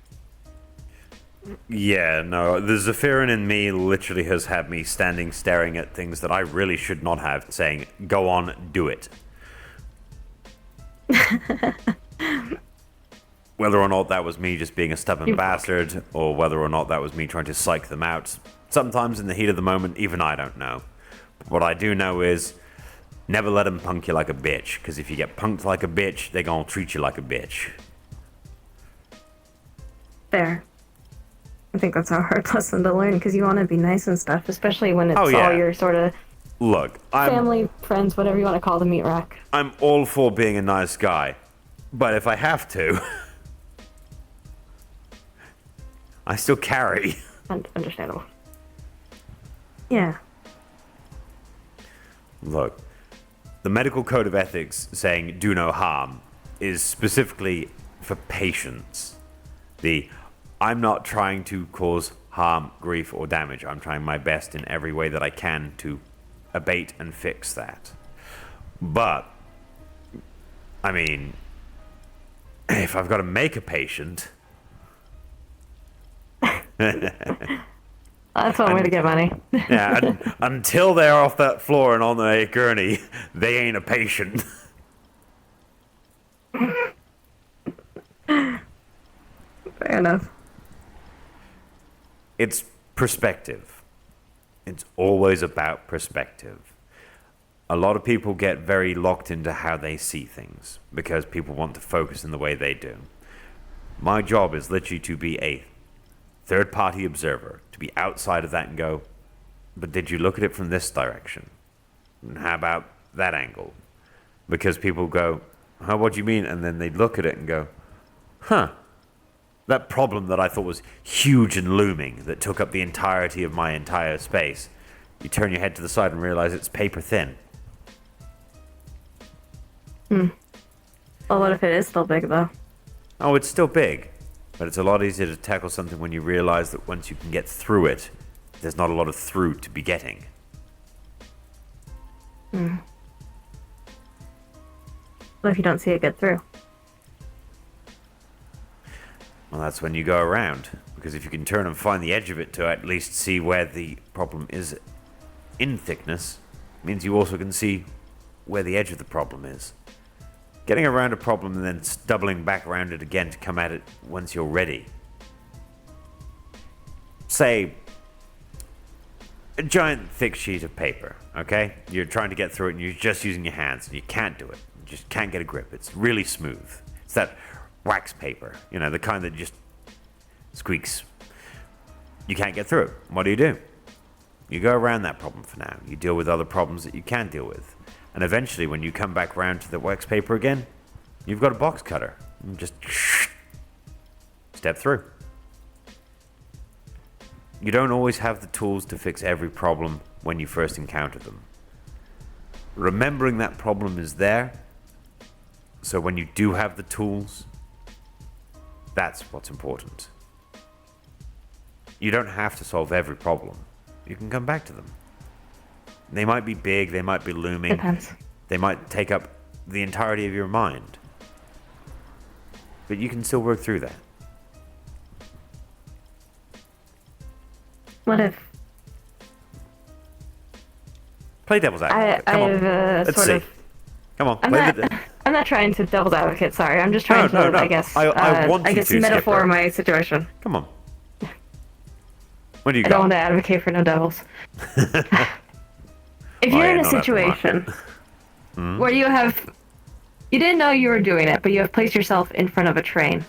Yeah, no, the Zephyrin in me literally has had me standing staring at things that I really should not have, saying, go on, do it. Whether or not that was me just being a stubborn bastard, or whether or not that was me trying to psych them out, sometimes in the heat of the moment, even I don't know. But what I do know is, never let them punk you like a bitch, because if you get punked like a bitch, they're gonna treat you like a bitch. Fair. I think that's a hard lesson to learn, because you want to be nice and stuff, especially when it's Oh, yeah. all your sort of Look, family, friends, whatever you want to call the meat rack. I'm all for being a nice guy, but if I have to, I still carry. Understandable. Yeah. Look, the medical code of ethics saying do no harm is specifically for patients. I'm not trying to cause harm, grief, or damage. I'm trying my best in every way that I can to abate and fix that. But, I mean, if I've got to make a patient... That's one way to get money. Yeah, until they're off that floor and on a gurney, they ain't a patient. Fair enough. It's perspective. It's always about perspective. A lot of people get very locked into how they see things because people want to focus in the way they do. My job is literally to be a third-party observer, to be outside of that and go, but did you look at it from this direction? And how about that angle? Because people go, what do you mean? And then they look at it and go, that problem that I thought was huge and looming, that took up the entirety of my entire space, you turn your head to the side and realize it's paper thin. Well, what if it is still big, though? Oh, it's still big, but it's a lot easier to tackle something when you realize that once you can get through it, there's not a lot of through to be getting. What if you don't see it get through? Well, that's when you go around, because if you can turn and find the edge of it to at least see where the problem is in thickness, it means you also can see where the edge of the problem is. Getting around a problem and then doubling back around it again to come at it once you're ready. Say, a giant thick sheet of paper, okay? You're trying to get through it and you're just using your hands and you can't do it. You just can't get a grip. It's really smooth. It's that wax paper, the kind that just squeaks. You can't get through it. What do? You go around that problem for now. You deal with other problems that you can deal with. And eventually, when you come back around to the wax paper again, you've got a box cutter. And just step through. You don't always have the tools to fix every problem when you first encounter them. Remembering that problem is there, so when you do have the tools, that's what's important. You don't have to solve every problem. You can come back to them. They might be big, they might be looming. Depends. They might take up the entirety of your mind. But you can still work through that. What if... Play devil's advocate. Come on. Let's see. Come on. I'm not trying to devil's advocate, sorry. I'm just trying to, I guess... I want you to, metaphor Skipper. my situation. Come on. What do you I got? don't want to advocate for no devils. If you're in a situation where you didn't know you were doing it, but you have placed yourself in front of a train.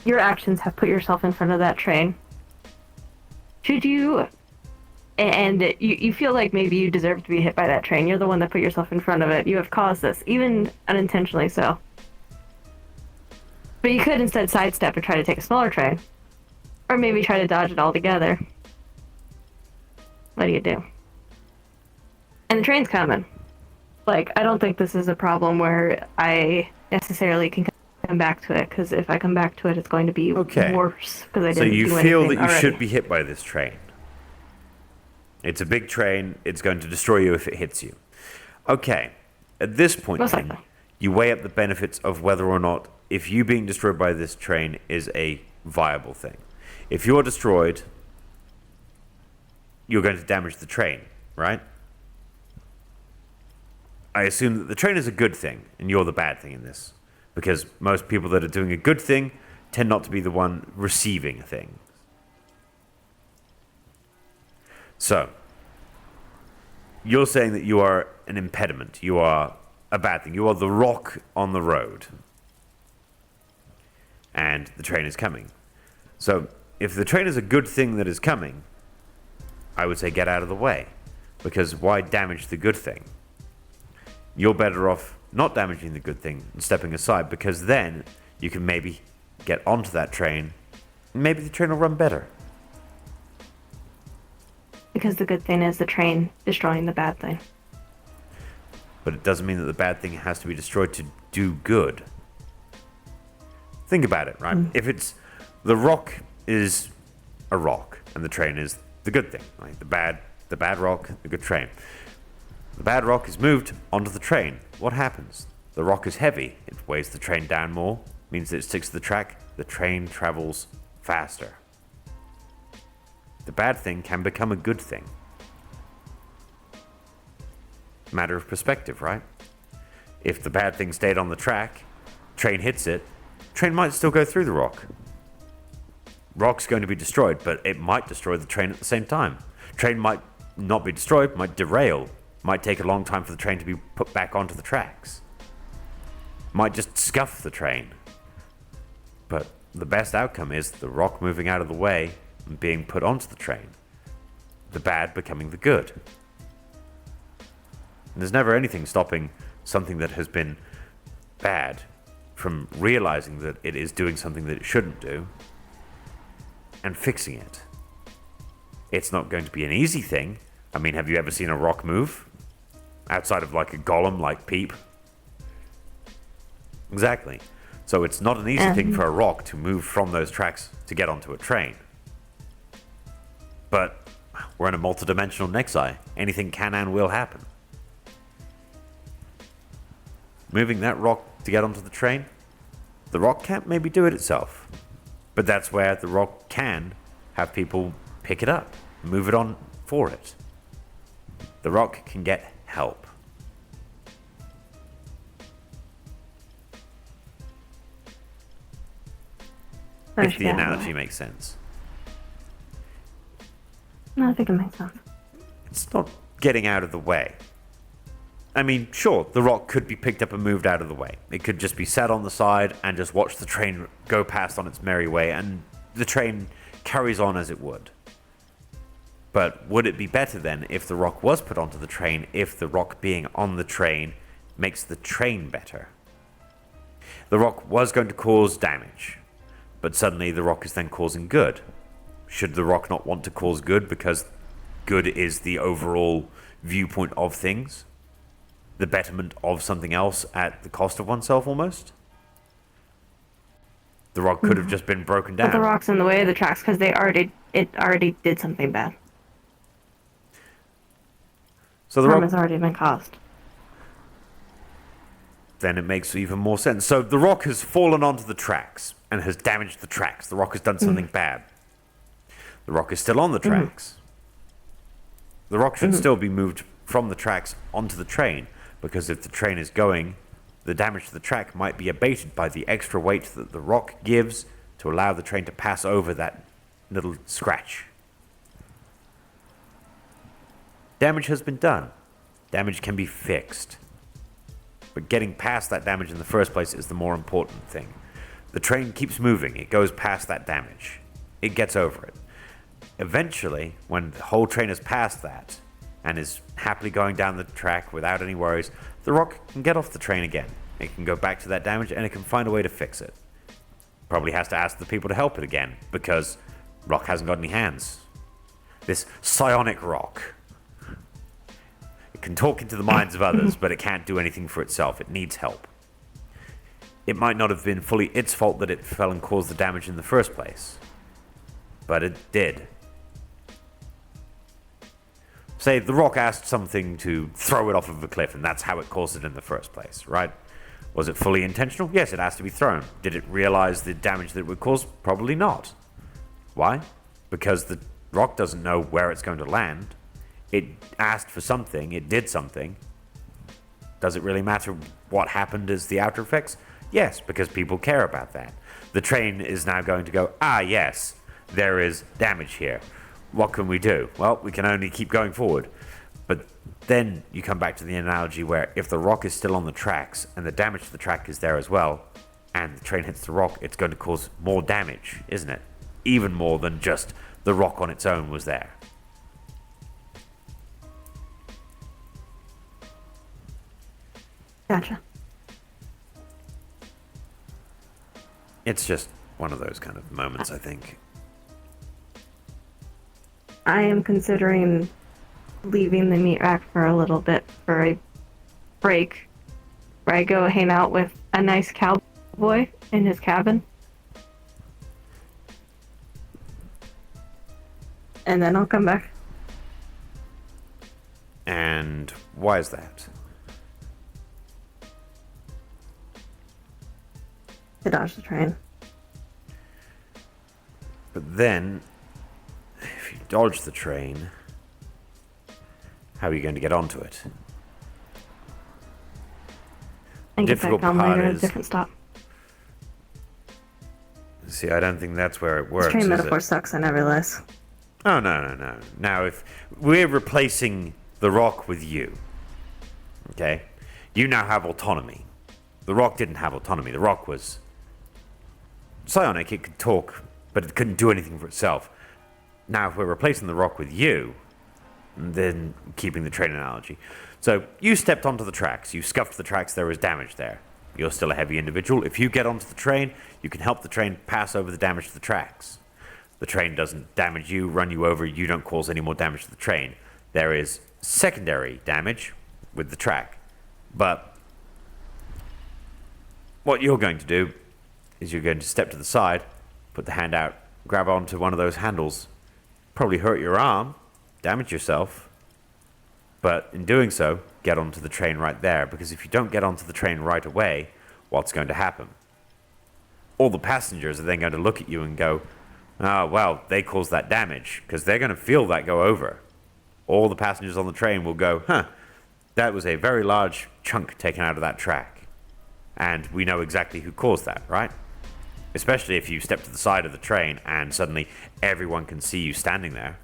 Your actions have put yourself in front of that train. Should you, and you feel like maybe you deserve to be hit by that train. You're the one that put yourself in front of it. You have caused this, even unintentionally so. But you could instead sidestep and try to take a smaller train. Or maybe try to dodge it altogether. What do? And the train's coming. I don't think this is a problem where I necessarily can come back to it, because if I come back to it, it's going to be worse. Because I didn't do anything. So you feel that you already. should be hit by this train. It's a big train. It's going to destroy you if it hits you. Okay. At this point, then, you weigh up the benefits of whether or not if you being destroyed by this train is a viable thing. If you're destroyed, you're going to damage the train, right? I assume that the train is a good thing, and you're the bad thing in this. Because most people that are doing a good thing tend not to be the one receiving things. So, you're saying that you are an impediment. You are a bad thing. You are the rock on the road. And the train is coming. So, if the train is a good thing that is coming, I would say get out of the way. Because why damage the good thing? You're better off not damaging the good thing and stepping aside, because then you can maybe get onto that train and maybe the train will run better. Because the good thing is the train destroying the bad thing. But it doesn't mean that the bad thing has to be destroyed to do good. Think about it, right? If it's the rock is a rock and the train is the good thing, right? The bad rock, the good train. The bad rock is moved onto the train. What happens? The rock is heavy. It weighs the train down more, means that it sticks to the track. The train travels faster. The bad thing can become a good thing. Matter of perspective, right? If the bad thing stayed on the track, train hits it, train might still go through the rock. Rock's going to be destroyed, but it might destroy the train at the same time. Train might not be destroyed, might derail, Might take a long time for the train to be put back onto the tracks. Might just scuff the train. But the best outcome is the rock moving out of the way and being put onto the train. The bad becoming the good. And there's never anything stopping something that has been bad from realizing that it is doing something that it shouldn't do and fixing it. It's not going to be an easy thing. I mean, have you ever seen a rock move? Outside of like a golem like Peep? Exactly. So it's not an easy thing for a rock to move from those tracks to get onto a train. But we're in a multi-dimensional Nexi. Anything can and will happen. Moving that rock to get onto the train, the rock can't maybe do it itself. But that's where the rock can have people pick it up, move it on for it. The rock can get help. If the analogy makes sense. No, I think it makes sense. It's not getting out of the way. I mean, sure, the rock could be picked up and moved out of the way. It could just be sat on the side and just watch the train go past on its merry way, and the train carries on as it would. But would it be better then if the rock was put onto the train, if the rock being on the train makes the train better? The rock was going to cause damage, but suddenly the rock is then causing good. Should the rock not want to cause good because good is the overall viewpoint of things? The betterment of something else at the cost of oneself almost? The rock could have just been broken down. But the rock's in the way of the tracks because it already did something bad. So the harm rock has already been caused. Then it makes even more sense. So the rock has fallen onto the tracks and has damaged the tracks. The rock has done something bad. The rock is still on the tracks. The rock should still be moved from the tracks onto the train, because if the train is going, the damage to the track might be abated by the extra weight that the rock gives to allow the train to pass over that little scratch. Damage has been done. Damage can be fixed. But getting past that damage in the first place is the more important thing. The train keeps moving. It goes past that damage. It gets over it. Eventually, when the whole train has passed that and is happily going down the track without any worries, the rock can get off the train again. It can go back to that damage and it can find a way to fix it. Probably has to ask the people to help it again, because rock hasn't got any hands. This psionic rock. It can talk into the minds of others, but it can't do anything for itself. It needs help. It might not have been fully its fault that it fell and caused the damage in the first place, but it did. Say the rock asked something to throw it off of a cliff, and that's how it caused it in the first place, right? Was it fully intentional? Yes, it asked to be thrown. Did it realize the damage that it would cause? Probably not. Why? Because the rock doesn't know where it's going to land. It asked for something, it did something. Does it really matter what happened as the after effects? Yes, because people care about that. The train is now going to go, yes, there is damage here. What can we do? Well, we can only keep going forward. But then you come back to the analogy where if the rock is still on the tracks and the damage to the track is there as well, and the train hits the rock, it's going to cause more damage, isn't it? Even more than just the rock on its own was there. Gotcha. It's just one of those kind of moments, I think. I am considering leaving the meat rack for a little bit for a break where I go hang out with a nice cowboy in his cabin. And then I'll come back. And why is that? To dodge the train. But then, if you dodge the train, how are you going to get onto it? And get Difficult back on part later at a is- different stop. See, I don't think that's where it This works, train is metaphor it? sucks, I never realize. Oh, no. Now, if we're replacing the rock with you, Okay? You now have autonomy. The rock didn't have autonomy. The rock was psionic. It could talk, but it couldn't do anything for itself. Now, if we're replacing the rock with you, then keeping the train analogy. So, you stepped onto the tracks. You scuffed the tracks. There was damage there. You're still a heavy individual. If you get onto the train, you can help the train pass over the damage to the tracks. The train doesn't damage you, run you over. You don't cause any more damage to the train. There is secondary damage with the track. But what you're going to do is you're going to step to the side, put the hand out, grab onto one of those handles, probably hurt your arm, damage yourself, but in doing so, get onto the train right there, because if you don't get onto the train right away, what's going to happen? All the passengers are then going to look at you and go, oh, well, they caused that damage, because they're going to feel that go over. All the passengers on the train will go, that was a very large chunk taken out of that track. And we know exactly who caused that, right? Especially if you step to the side of the train and suddenly everyone can see you standing there.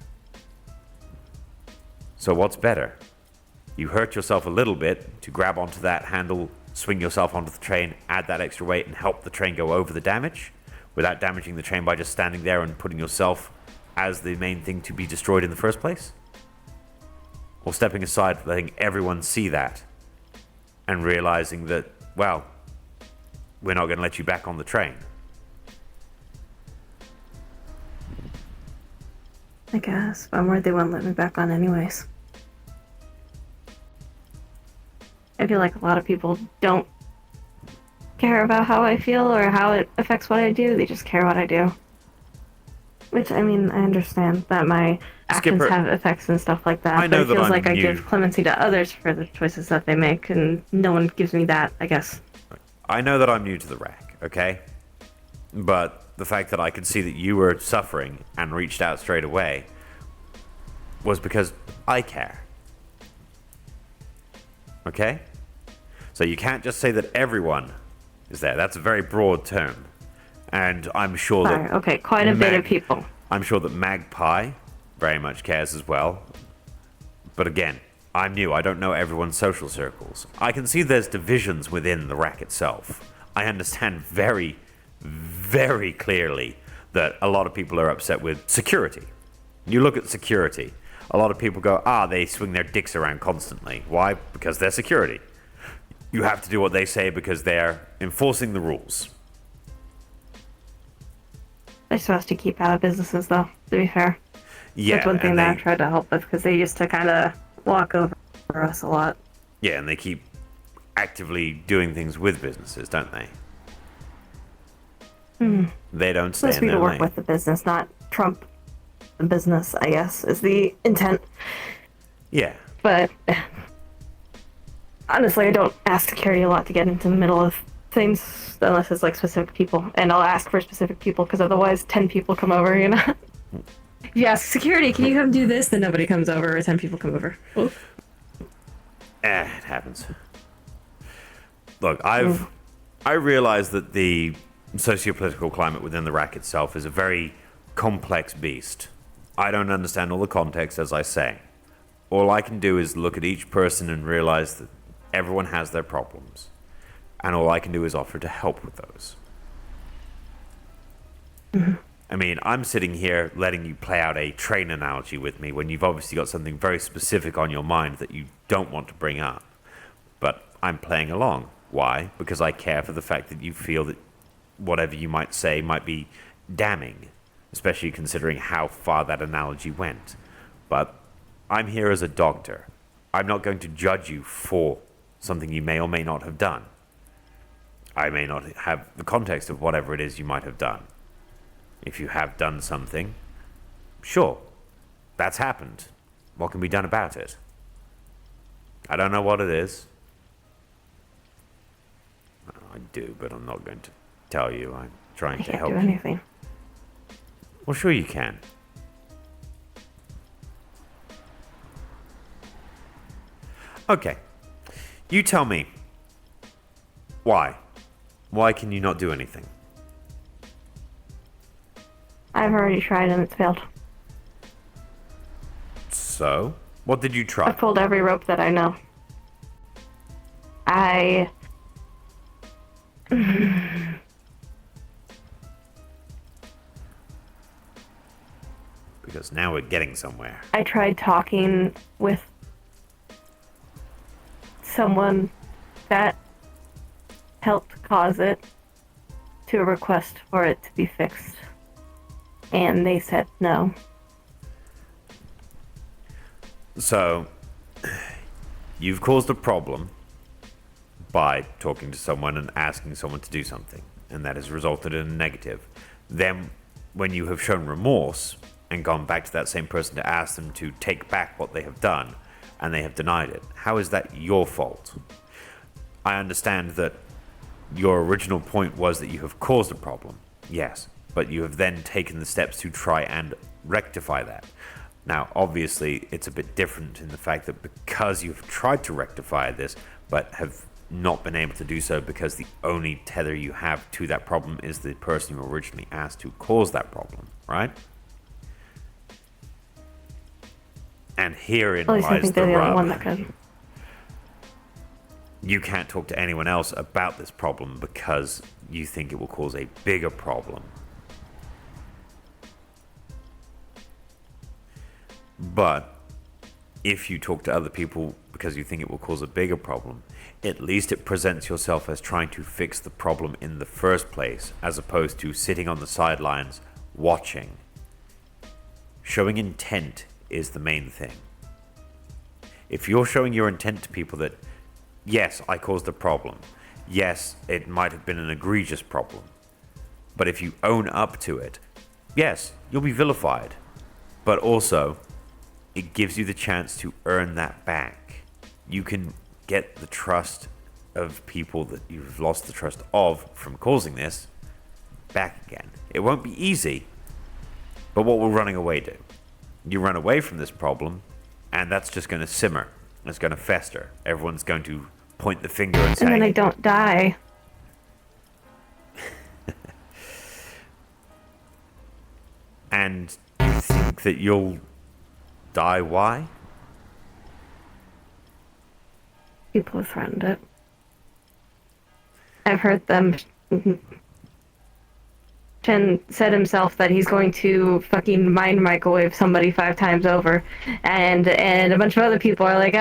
So what's better? You hurt yourself a little bit to grab onto that handle, swing yourself onto the train, add that extra weight, and help the train go over the damage without damaging the train by just standing there and putting yourself as the main thing to be destroyed in the first place? Or stepping aside, letting everyone see that and realizing that, well, we're not going to let you back on the train. I guess. But I'm worried they won't let me back on anyways. I feel like a lot of people don't care about how I feel or how it affects what I do. They just care what I do. Which, I mean, I understand that my actions have effects and stuff like that. I know but it feels that like I give clemency to others for the choices that they make, and no one gives me that, I guess. I know that I'm new to the rack, okay? But the fact that I could see that you were suffering and reached out straight away was because I care. Okay? So you can't just say that everyone is there. That's a very broad term. And I'm sure that... Okay, quite a bit of people. I'm sure that Magpie very much cares as well. But again, I'm new. I don't know everyone's social circles. I can see there's divisions within the rack itself. I understand very, very clearly that a lot of people are upset with security. You look at security. A lot of people go, they swing their dicks around constantly. Why? Because they're security. You have to do what they say because they're enforcing the rules. They're supposed to keep out of businesses, though, to be fair. Yeah, that's one thing that I've tried to help with, because they used to kind of walk over us a lot. Yeah, and they keep actively doing things with businesses, don't they? They don't stay in their lane. Supposed to work with the business, not trump the business, I guess, is the intent. Yeah. But honestly, I don't ask security a lot to get into the middle of things unless it's like specific people, and I'll ask for specific people because otherwise 10 people come over, you know. If you ask security, can you come do this, then nobody comes over, or 10 people come over. It happens. Look, I realize that the socio-political climate within the rack itself is a very complex beast. I don't understand all the context, as I say. All I can do is look at each person and realize that everyone has their problems. And all I can do is offer to help with those. I mean, I'm sitting here letting you play out a train analogy with me when you've obviously got something very specific on your mind that you don't want to bring up. But I'm playing along. Why? Because I care for the fact that you feel that whatever you might say might be damning, especially considering how far that analogy went. But I'm here as a doctor. I'm not going to judge you for something you may or may not have done. I may not have the context of whatever it is you might have done. If you have done something, sure, that's happened. What can be done about it? I don't know what it is. I do, but I'm not going to tell you. I'm trying to help you. I can't do anything. Well, sure you can. Okay. You tell me. Why? Why can you not do anything? I've already tried and it's failed. So? What did you try? I've pulled every rope that I know. I Because now we're getting somewhere. I tried talking with someone that helped cause it to a request for it to be fixed, and they said no. So, you've caused a problem by talking to someone and asking someone to do something, and that has resulted in a negative. Then, when you have shown remorse and gone back to that same person to ask them to take back what they have done, and they have denied it, how is that your fault? I understand that your original point was that you have caused a problem, yes, but you have then taken the steps to try and rectify that. Now, obviously, it's a bit different in the fact that because you've tried to rectify this, but have not been able to do so because the only tether you have to that problem is the person you originally asked to cause that problem, right? And herein At least I lies think the they're the only rub. one that could. You can't talk to anyone else about this problem because you think it will cause a bigger problem. But if you talk to other people because you think it will cause a bigger problem, at least it presents yourself as trying to fix the problem in the first place, as opposed to sitting on the sidelines watching. Showing intent is the main thing. If you're showing your intent to people that, yes, I caused the problem, yes, it might have been an egregious problem, but if you own up to it, yes, you'll be vilified, but also it gives you the chance to earn that back. You can get the trust of people that you've lost the trust of from causing this back again. It won't be easy, but what will running away do? You run away from this problem, and that's just going to simmer. It's going to fester. Everyone's going to point the finger and say... And then I don't die. And you think that you'll die? Why? People have threatened it. I've heard them. Chen said himself that he's going to fucking mind microwave somebody 5 times over, and a bunch of other people are like,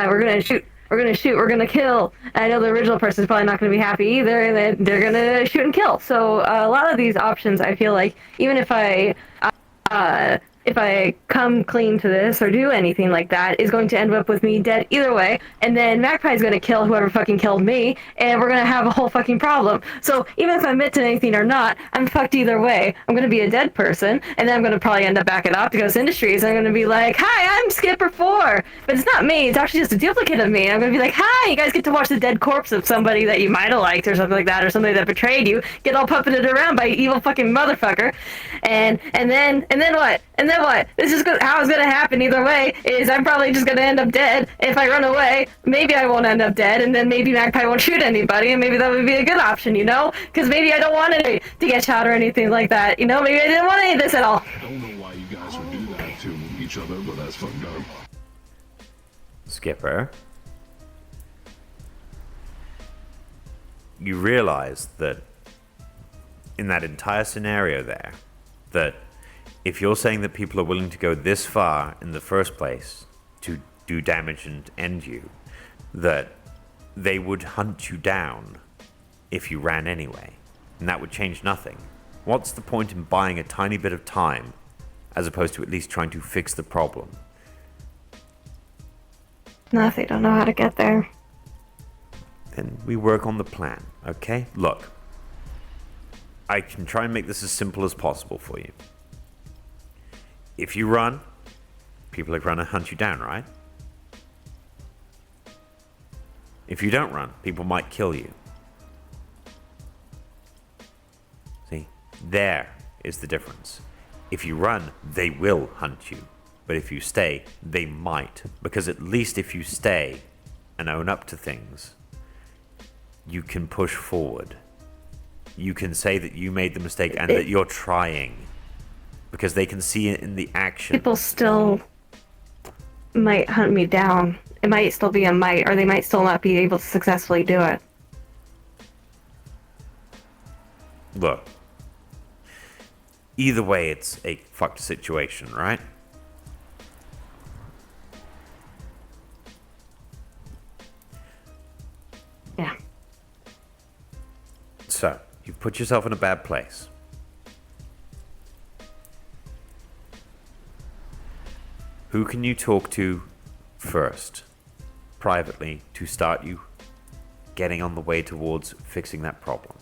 we're gonna shoot, we're gonna kill. And I know the original person's probably not gonna be happy either, and they're gonna shoot and kill. So a lot of these options, I feel like, even if I come clean to this or do anything like that, is going to end up with me dead either way, and then Magpie's gonna kill whoever fucking killed me, and we're gonna have a whole fucking problem. So even if I admit to anything or not, I'm fucked either way. I'm gonna be a dead person, and then I'm gonna probably end up back at Opticos Industries, and I'm gonna be like, hi, I'm Sk1pp3r, but it's not me, it's actually just a duplicate of me. And I'm gonna be like, hi, you guys get to watch the dead corpse of somebody that you might have liked or something like that, or somebody that betrayed you, get all puppeted around by evil fucking motherfucker, and then what? And then what? This is how it's gonna happen either way, is I'm probably just gonna end up dead. If I run away, maybe I won't end up dead, and then maybe Magpie won't shoot anybody, and maybe that would be a good option, you know? Because maybe I don't want to get shot or anything like that, you know? Maybe I didn't want any of this at all. I don't know why you guys would do that to each other, but that's fucked up. Skipper, you realize that in that entire scenario there, that if you're saying that people are willing to go this far in the first place to do damage and end you, that they would hunt you down if you ran anyway, and that would change nothing. What's the point in buying a tiny bit of time as opposed to at least trying to fix the problem? No, if they don't know how to get there. Then we work on the plan, okay? Look, I can try and make this as simple as possible for you. If you run, people are going to hunt you down, right? If you don't run, people might kill you. See, there is the difference. If you run, they will hunt you. But if you stay, they might. Because at least if you stay and own up to things, you can push forward. You can say that you made the mistake and that you're trying. Because they can see it in the action. People still might hunt me down. it might still be a might, or they might still not be able to successfully do it. Look, either way, it's a fucked situation, right? Yeah. So, you've put yourself in a bad place. Who can you talk to first, privately, to start you getting on the way towards fixing that problem?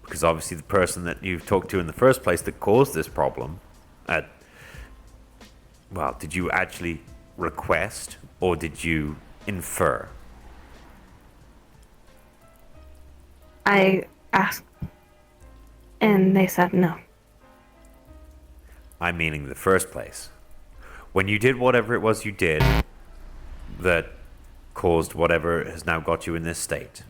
Because obviously the person that you've talked to in the first place that caused this problem, well, did you actually request or did you infer? I asked, and they said no. I'm meaning the first place. When you did whatever it was you did that caused whatever has now got you in this state,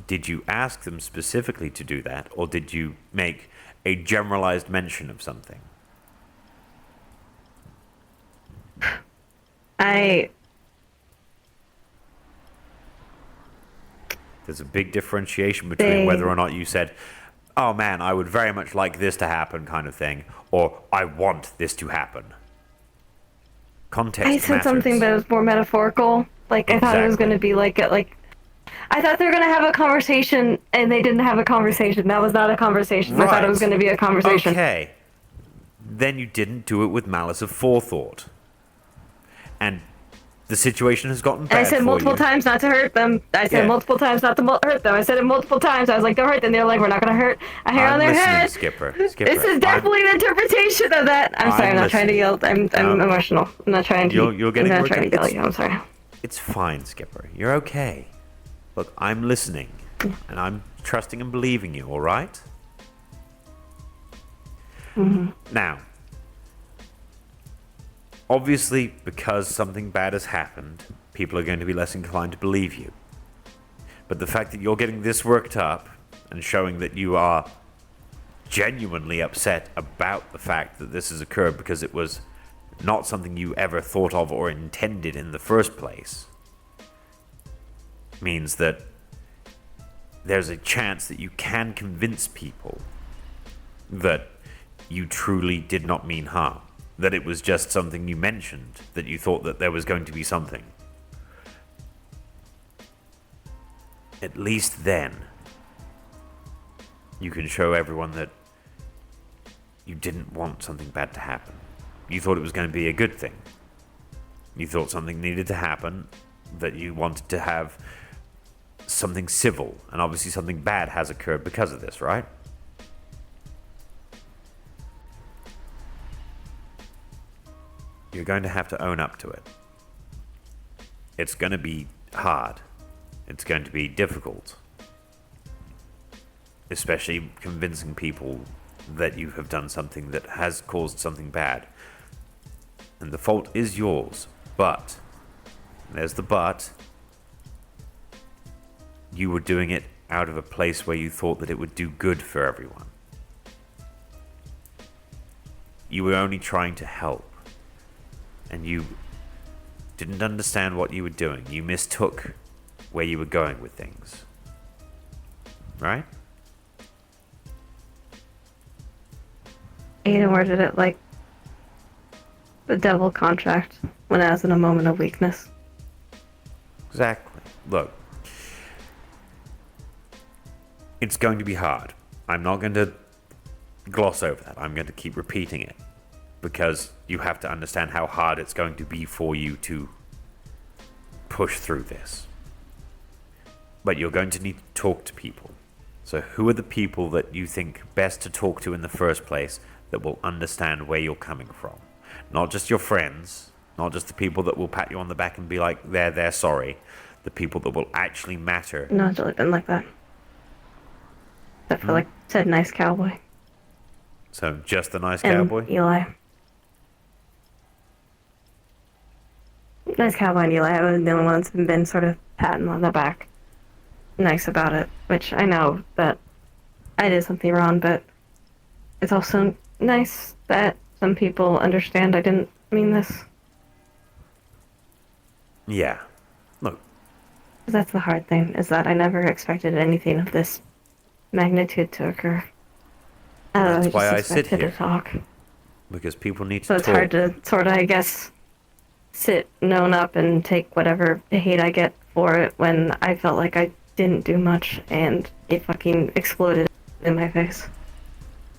did you ask them specifically to do that, or did you make a generalized mention of something? There's a big differentiation between whether or not you said, oh man, I would very much like this to happen kind of thing, or I want this to happen. Context I said matters. something that was more metaphorical. Like, I thought it was going to be like I thought they were going to have a conversation, and they didn't have a conversation. That was not a conversation. Right. I thought it was going to be a conversation. Okay. Then you didn't do it with malice of forethought. And the situation has gotten bad And I said for multiple you. times not to hurt them. I said Yeah. multiple times not to hurt them. I said it multiple times. I was like, don't hurt them. They're like, we're not going to hurt a hair I'm on their listening, head. Skipper. This is definitely an interpretation of that. I'm sorry, I'm not trying to yell. I'm emotional. I'm not trying to. You're getting I'm not worked trying to up. yell at you. I'm sorry. It's fine, Skipper. You're okay. Look, I'm listening, and I'm trusting and believing you, all right? Mm-hmm. Now, obviously, because something bad has happened, people are going to be less inclined to believe you. But the fact that you're getting this worked up and showing that you are genuinely upset about the fact that this has occurred because it was not something you ever thought of or intended in the first place, means that there's a chance that you can convince people that you truly did not mean harm, that it was just something you mentioned, that you thought that there was going to be something. At least then, you can show everyone that you didn't want something bad to happen. You thought it was going to be a good thing. You thought something needed to happen, that you wanted to have something civil, and obviously something bad has occurred because of this, right? You're going to have to own up to it. It's going to be hard. It's going to be difficult. Especially convincing people that you have done something that has caused something bad. And the fault is yours. But, there's the but, you were doing it out of a place where you thought that it would do good for everyone. You were only trying to help. And you didn't understand what you were doing. You mistook where you were going with things. Right? Aiden worded it like the devil contract when I was in a moment of weakness. Exactly. Look, it's going to be hard. I'm not going to gloss over that. I'm going to keep repeating it because you have to understand how hard it's going to be for you to push through this. But you're going to need to talk to people. So who are the people that you think best to talk to in the first place that will understand where you're coming from? Not just your friends, not just the people that will pat you on the back and be like, they're sorry. The people that will actually matter. No, it's really been like that. Except for, like, said nice cowboy. So just the nice And cowboy? Eli. Nice cowboy and Eli. I was the only one that's been sort of patting on the back. Nice about it. Which I know that I did something wrong, but it's also nice that some people understand I didn't mean this. Yeah. Look, That's the hard thing, is that I never expected anything of this magnitude to occur. I don't know, I that's why I just sit expected here. to talk. Because people need to So it's talk. hard to sort of, I guess, sit, known up, and take whatever hate I get for it when I felt like I didn't do much and it fucking exploded in my face.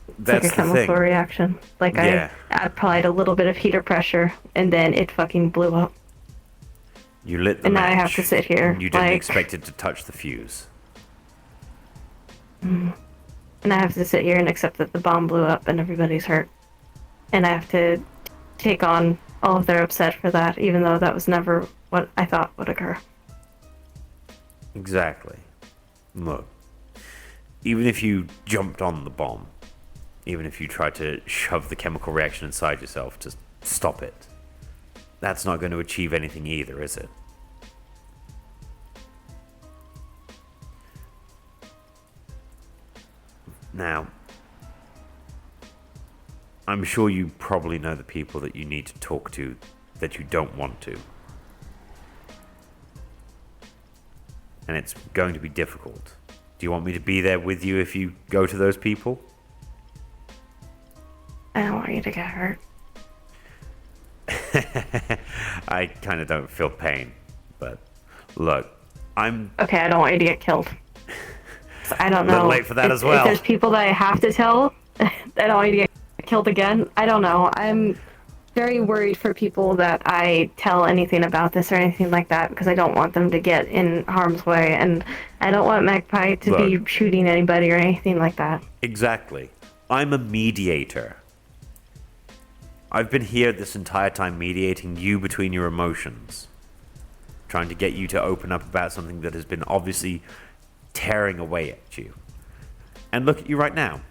It's That's like a the chemical thing. reaction. Like Yeah. I applied a little bit of heat or pressure and then it fucking blew up. You lit the And now match. I have to sit here, And you didn't like- expect it to touch the fuse. And I have to sit here and accept that the bomb blew up and everybody's hurt. And I have to take on all of their upset for that, even though that was never what I thought would occur. Exactly. Look, even if you jumped on the bomb, even if you tried to shove the chemical reaction inside yourself to stop it, that's not going to achieve anything either, is it? Now, I'm sure you probably know the people that you need to talk to that you don't want to. And it's going to be difficult. Do you want me to be there with you if you go to those people? I don't want you to get hurt. I kind of don't feel pain, but look, I'm Okay, I don't want you to get killed. So I don't a little know. late for that if, as well. If there's people that I have to tell, I don't want you to get killed again. I don't know. I'm very worried for people that I tell anything about this or anything like that because I don't want them to get in harm's way, and I don't want Magpie to be shooting anybody or anything like that. Exactly. I'm a mediator. I've been here this entire time mediating you between your emotions. Trying to get you to open up about something that has been obviously tearing away at you. And look at you right now.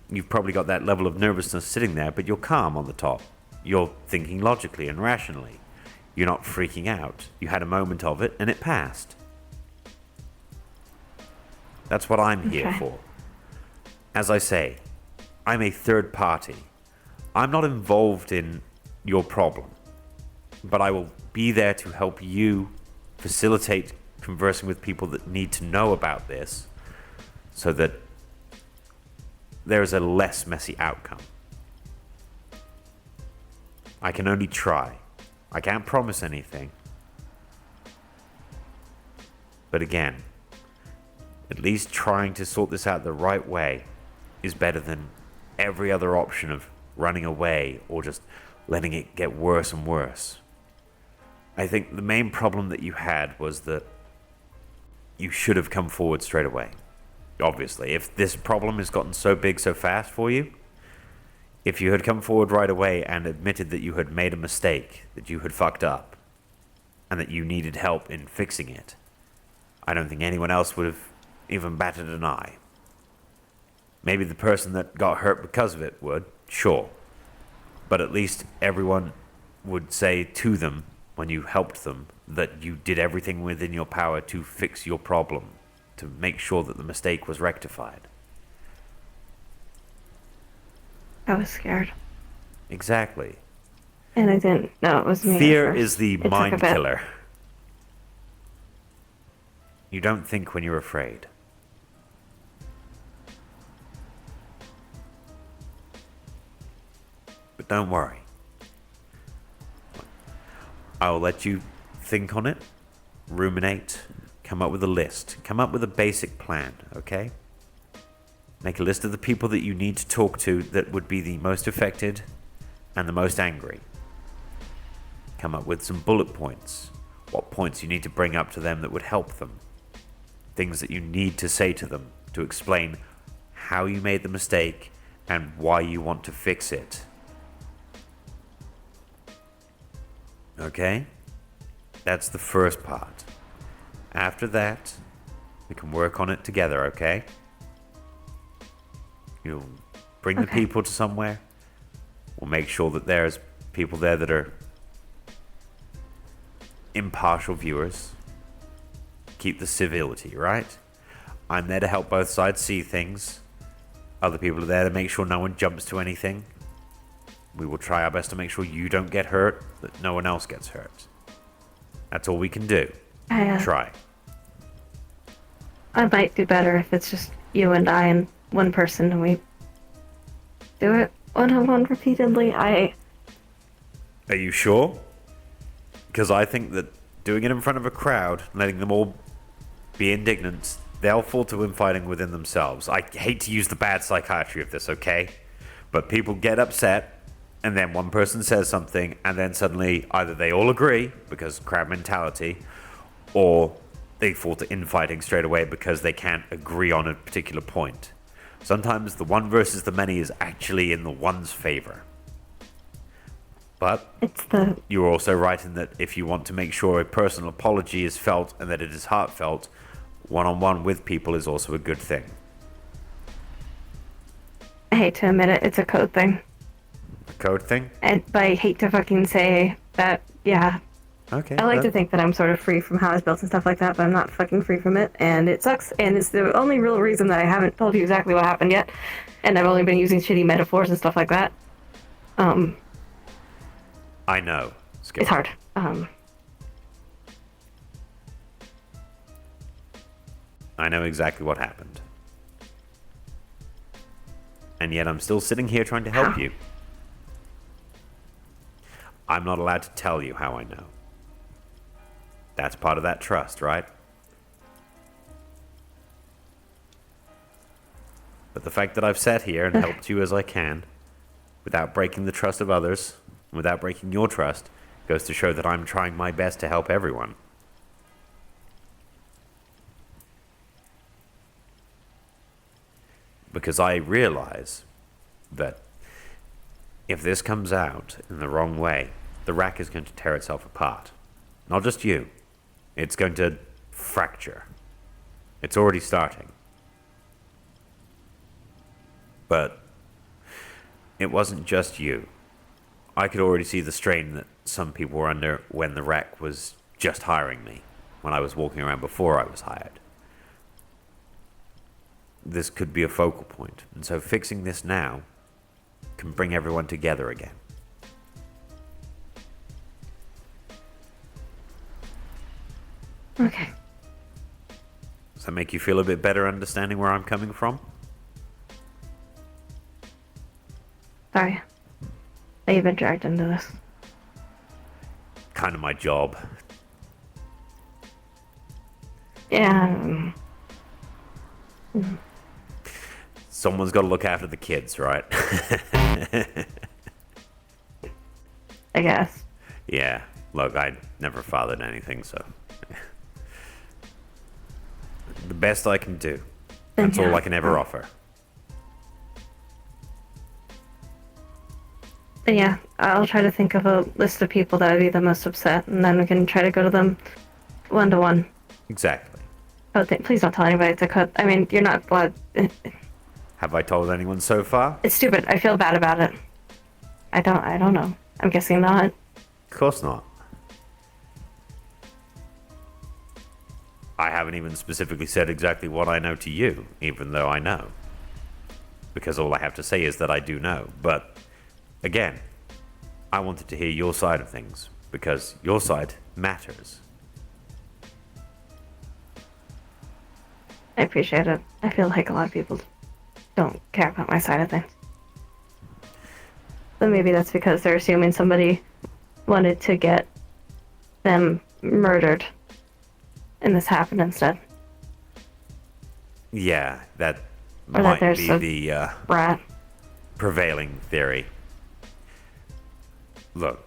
You've probably got that level of nervousness sitting there, but you're calm on the top. You're thinking logically and rationally. You're not freaking out. You had a moment of it and it passed. That's what I'm here for. As I say, I'm a third party. I'm not involved in your problem, but I will be there to help you facilitate conversing with people that need to know about this so that there is a less messy outcome. I can only try. I can't promise anything. But again, at least trying to sort this out the right way is better than every other option of running away or just letting it get worse and worse. I think the main problem that you had was that you should have come forward straight away. Obviously, if this problem has gotten so big so fast for you, if you had come forward right away and admitted that you had made a mistake, that you had fucked up, and that you needed help in fixing it, I don't think anyone else would have even batted an eye. Maybe the person that got hurt because of it would, sure. But at least everyone would say to them when you helped them that you did everything within your power to fix your problem, to make sure that the mistake was rectified. I was scared. Exactly. And I didn't know it was me. Fear is the It took a mind bit. killer. You don't think when you're afraid. But don't worry. I'll let you think on it, ruminate, come up with a list, come up with a basic plan, okay? Make a list of the people that you need to talk to that would be the most affected and the most angry. Come up with some bullet points. What points you need to bring up to them that would help them. Things that you need to say to them to explain how you made the mistake and why you want to fix it. Okay? That's the first part. After that, we can work on it together, okay? You'll bring the people to somewhere. We'll make sure that there's people there that are impartial viewers. Keep the civility, right? I'm there to help both sides see things. Other people are there to make sure no one jumps to anything. We will try our best to make sure you don't get hurt, that no one else gets hurt. That's all we can do. I Try. might do better if it's just you and I and one person and we do it one-on-one repeatedly. Are you sure? Because I think that doing it in front of a crowd, letting them all be indignant, they'll fall to infighting within themselves. I hate to use the bad psychiatry of this, okay? But people get upset, and then one person says something, and then suddenly either they all agree, because crowd mentality, or they fall to infighting straight away because they can't agree on a particular point. Sometimes the one versus the many is actually in the one's favor. But you're also right in that if you want to make sure a personal apology is felt and that it is heartfelt, one-on-one with people is also a good thing. I hate to admit it, it's a code thing. A code thing? But I hate to fucking say that, yeah. Okay. I like to think that I'm sort of free from how I was built and stuff like that, but I'm not fucking free from it, and it sucks, and it's the only real reason that I haven't told you exactly what happened yet, and I've only been using shitty metaphors and stuff like that. I know. It's hard. I know exactly what happened. And yet I'm still sitting here trying to help you. I'm not allowed to tell you how I know. That's part of that trust, right? But the fact that I've sat here and helped you as I can, without breaking the trust of others, without breaking your trust, goes to show that I'm trying my best to help everyone. Because I realize that if this comes out in the wrong way, the rack is going to tear itself apart. Not just you. It's going to fracture. It's already starting. But it wasn't just you. I could already see the strain that some people were under when the rack was just hiring me, when I was walking around before I was hired. This could be a focal point, and so fixing this now can bring everyone together again. Okay. Does that make you feel a bit better understanding where I'm coming from? Sorry. That you've been dragged into this. Kind of my job. Yeah. Someone's got to look after the kids, right? I guess. Yeah. Look, I never fathered anything, so... the best I can do. That's all I can ever offer. Yeah, I'll try to think of a list of people that would be the most upset, and then we can try to go to them one-to-one. Exactly. Oh, please don't tell anybody it's a cut. I mean, you're not blood. Have I told anyone so far? It's stupid. I feel bad about it. I don't know. I'm guessing not. Of course not. I haven't even specifically said exactly what I know to you, even though I know. Because all I have to say is that I do know. But, again, I wanted to hear your side of things, because your side matters. I appreciate it. I feel like a lot of people don't care about my side of things. But maybe that's because they're assuming somebody wanted to get them murdered. And this happened instead. Yeah, that Or might that be there's the rat. prevailing theory. Look,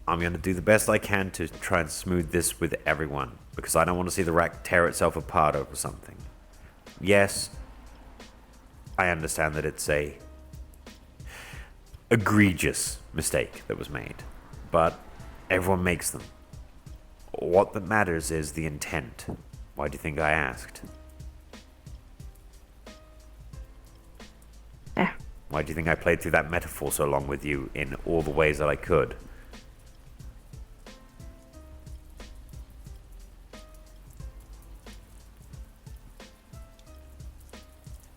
I'm going to do the best I can to try and smooth this with everyone, because I don't want to see the rack tear itself apart over something. Yes, I understand that it's a egregious mistake that was made, but everyone makes them. What that matters is the intent. Why do you think I asked? Yeah. Why do you think I played through that metaphor so long with you in all the ways that I could?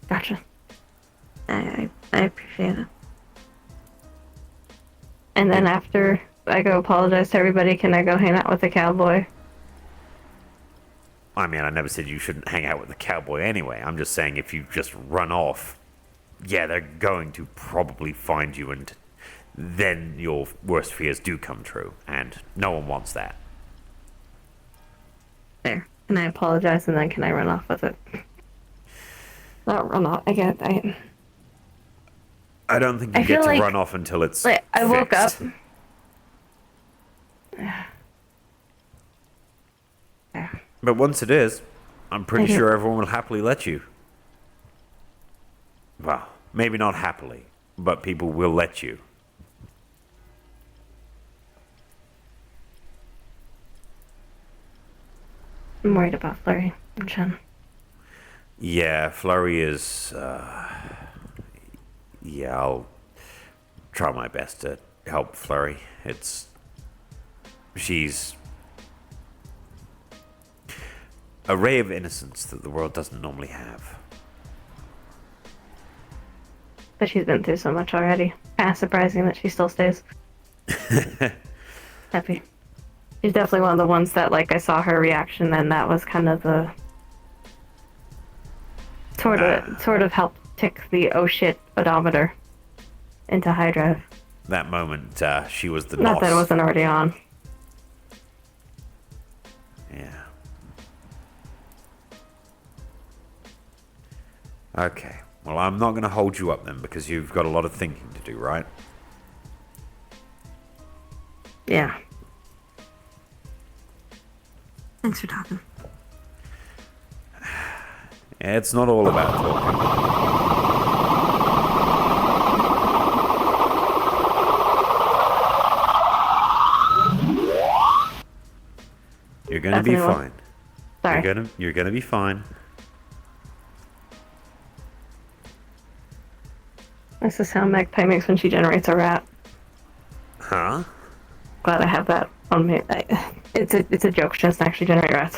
Gotcha. I appreciate it. And then after go apologize to everybody? Can I go hang out with the cowboy? I mean, I never said you shouldn't hang out with the cowboy anyway. I'm just saying if you just run off, yeah, they're going to probably find you, and then your worst fears do come true, and no one wants that. There. Can I apologize and then can I run off with it? Not run off. I don't think I you feel get to like- run off until it's Like, I woke up. fixed. But once it is, I'm pretty Mhm. sure everyone will happily let you. Well, maybe not happily, but people will let you. I'm worried about Flurry and Chen. Yeah, Flurry is. Yeah, I'll try my best to help Flurry. She's a ray of innocence that the world doesn't normally have. But she's been through so much already. Kind of surprising that she still stays. Happy. She's definitely one of the ones that, like, I saw her reaction, and that was kind of the sort of helped tick the oh shit odometer into high drive. That moment, she was the Not NOS. that it wasn't already on. Yeah. Okay. Well, I'm not going to hold you up then because you've got a lot of thinking to do, right? Yeah. Thanks for talking. Yeah, it's not all about talking. You're going to be Definitely will. fine. Sorry. You're gonna be fine. That's the sound Magpie makes when she generates a rat. Huh? Glad I have that on me. It's a joke. She doesn't actually generate rats.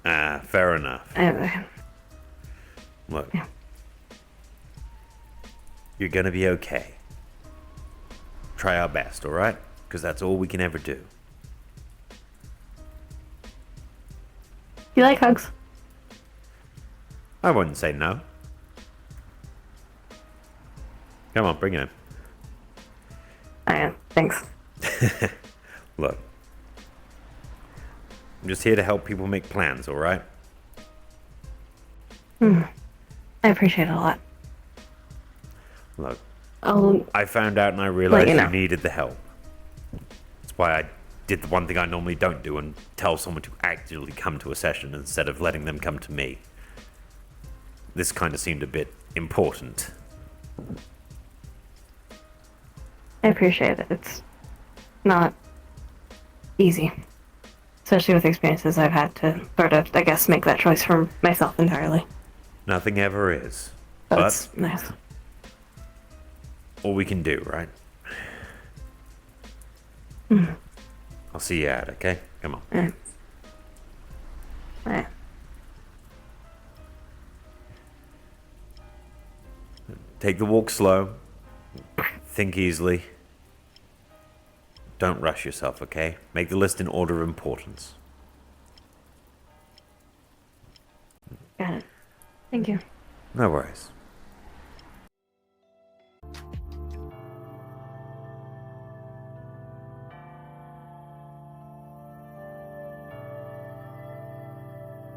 Ah, fair enough. Look. Yeah. You're gonna be okay. Try our best, alright? Because that's all we can ever do. You like hugs? I wouldn't say no. Come on, bring it in. I am. Thanks. Look. I'm just here to help people make plans, alright? I appreciate it a lot. Look. I'll I found out and I realized you you know. needed the help. That's why I did the one thing I normally don't do and tell someone to actually come to a session instead of letting them come to me. This kind of seemed a bit important. I appreciate it. It's not easy. Especially with experiences I've had to sort of, I guess, make that choice for myself entirely. Nothing ever is. But But it's nice. all we can do, right? I'll see you out, okay? Come on. Alright. Alright. Take the walk slow. Think easily. Don't rush yourself, okay? Make the list in order of importance. Got it. Thank you. No worries.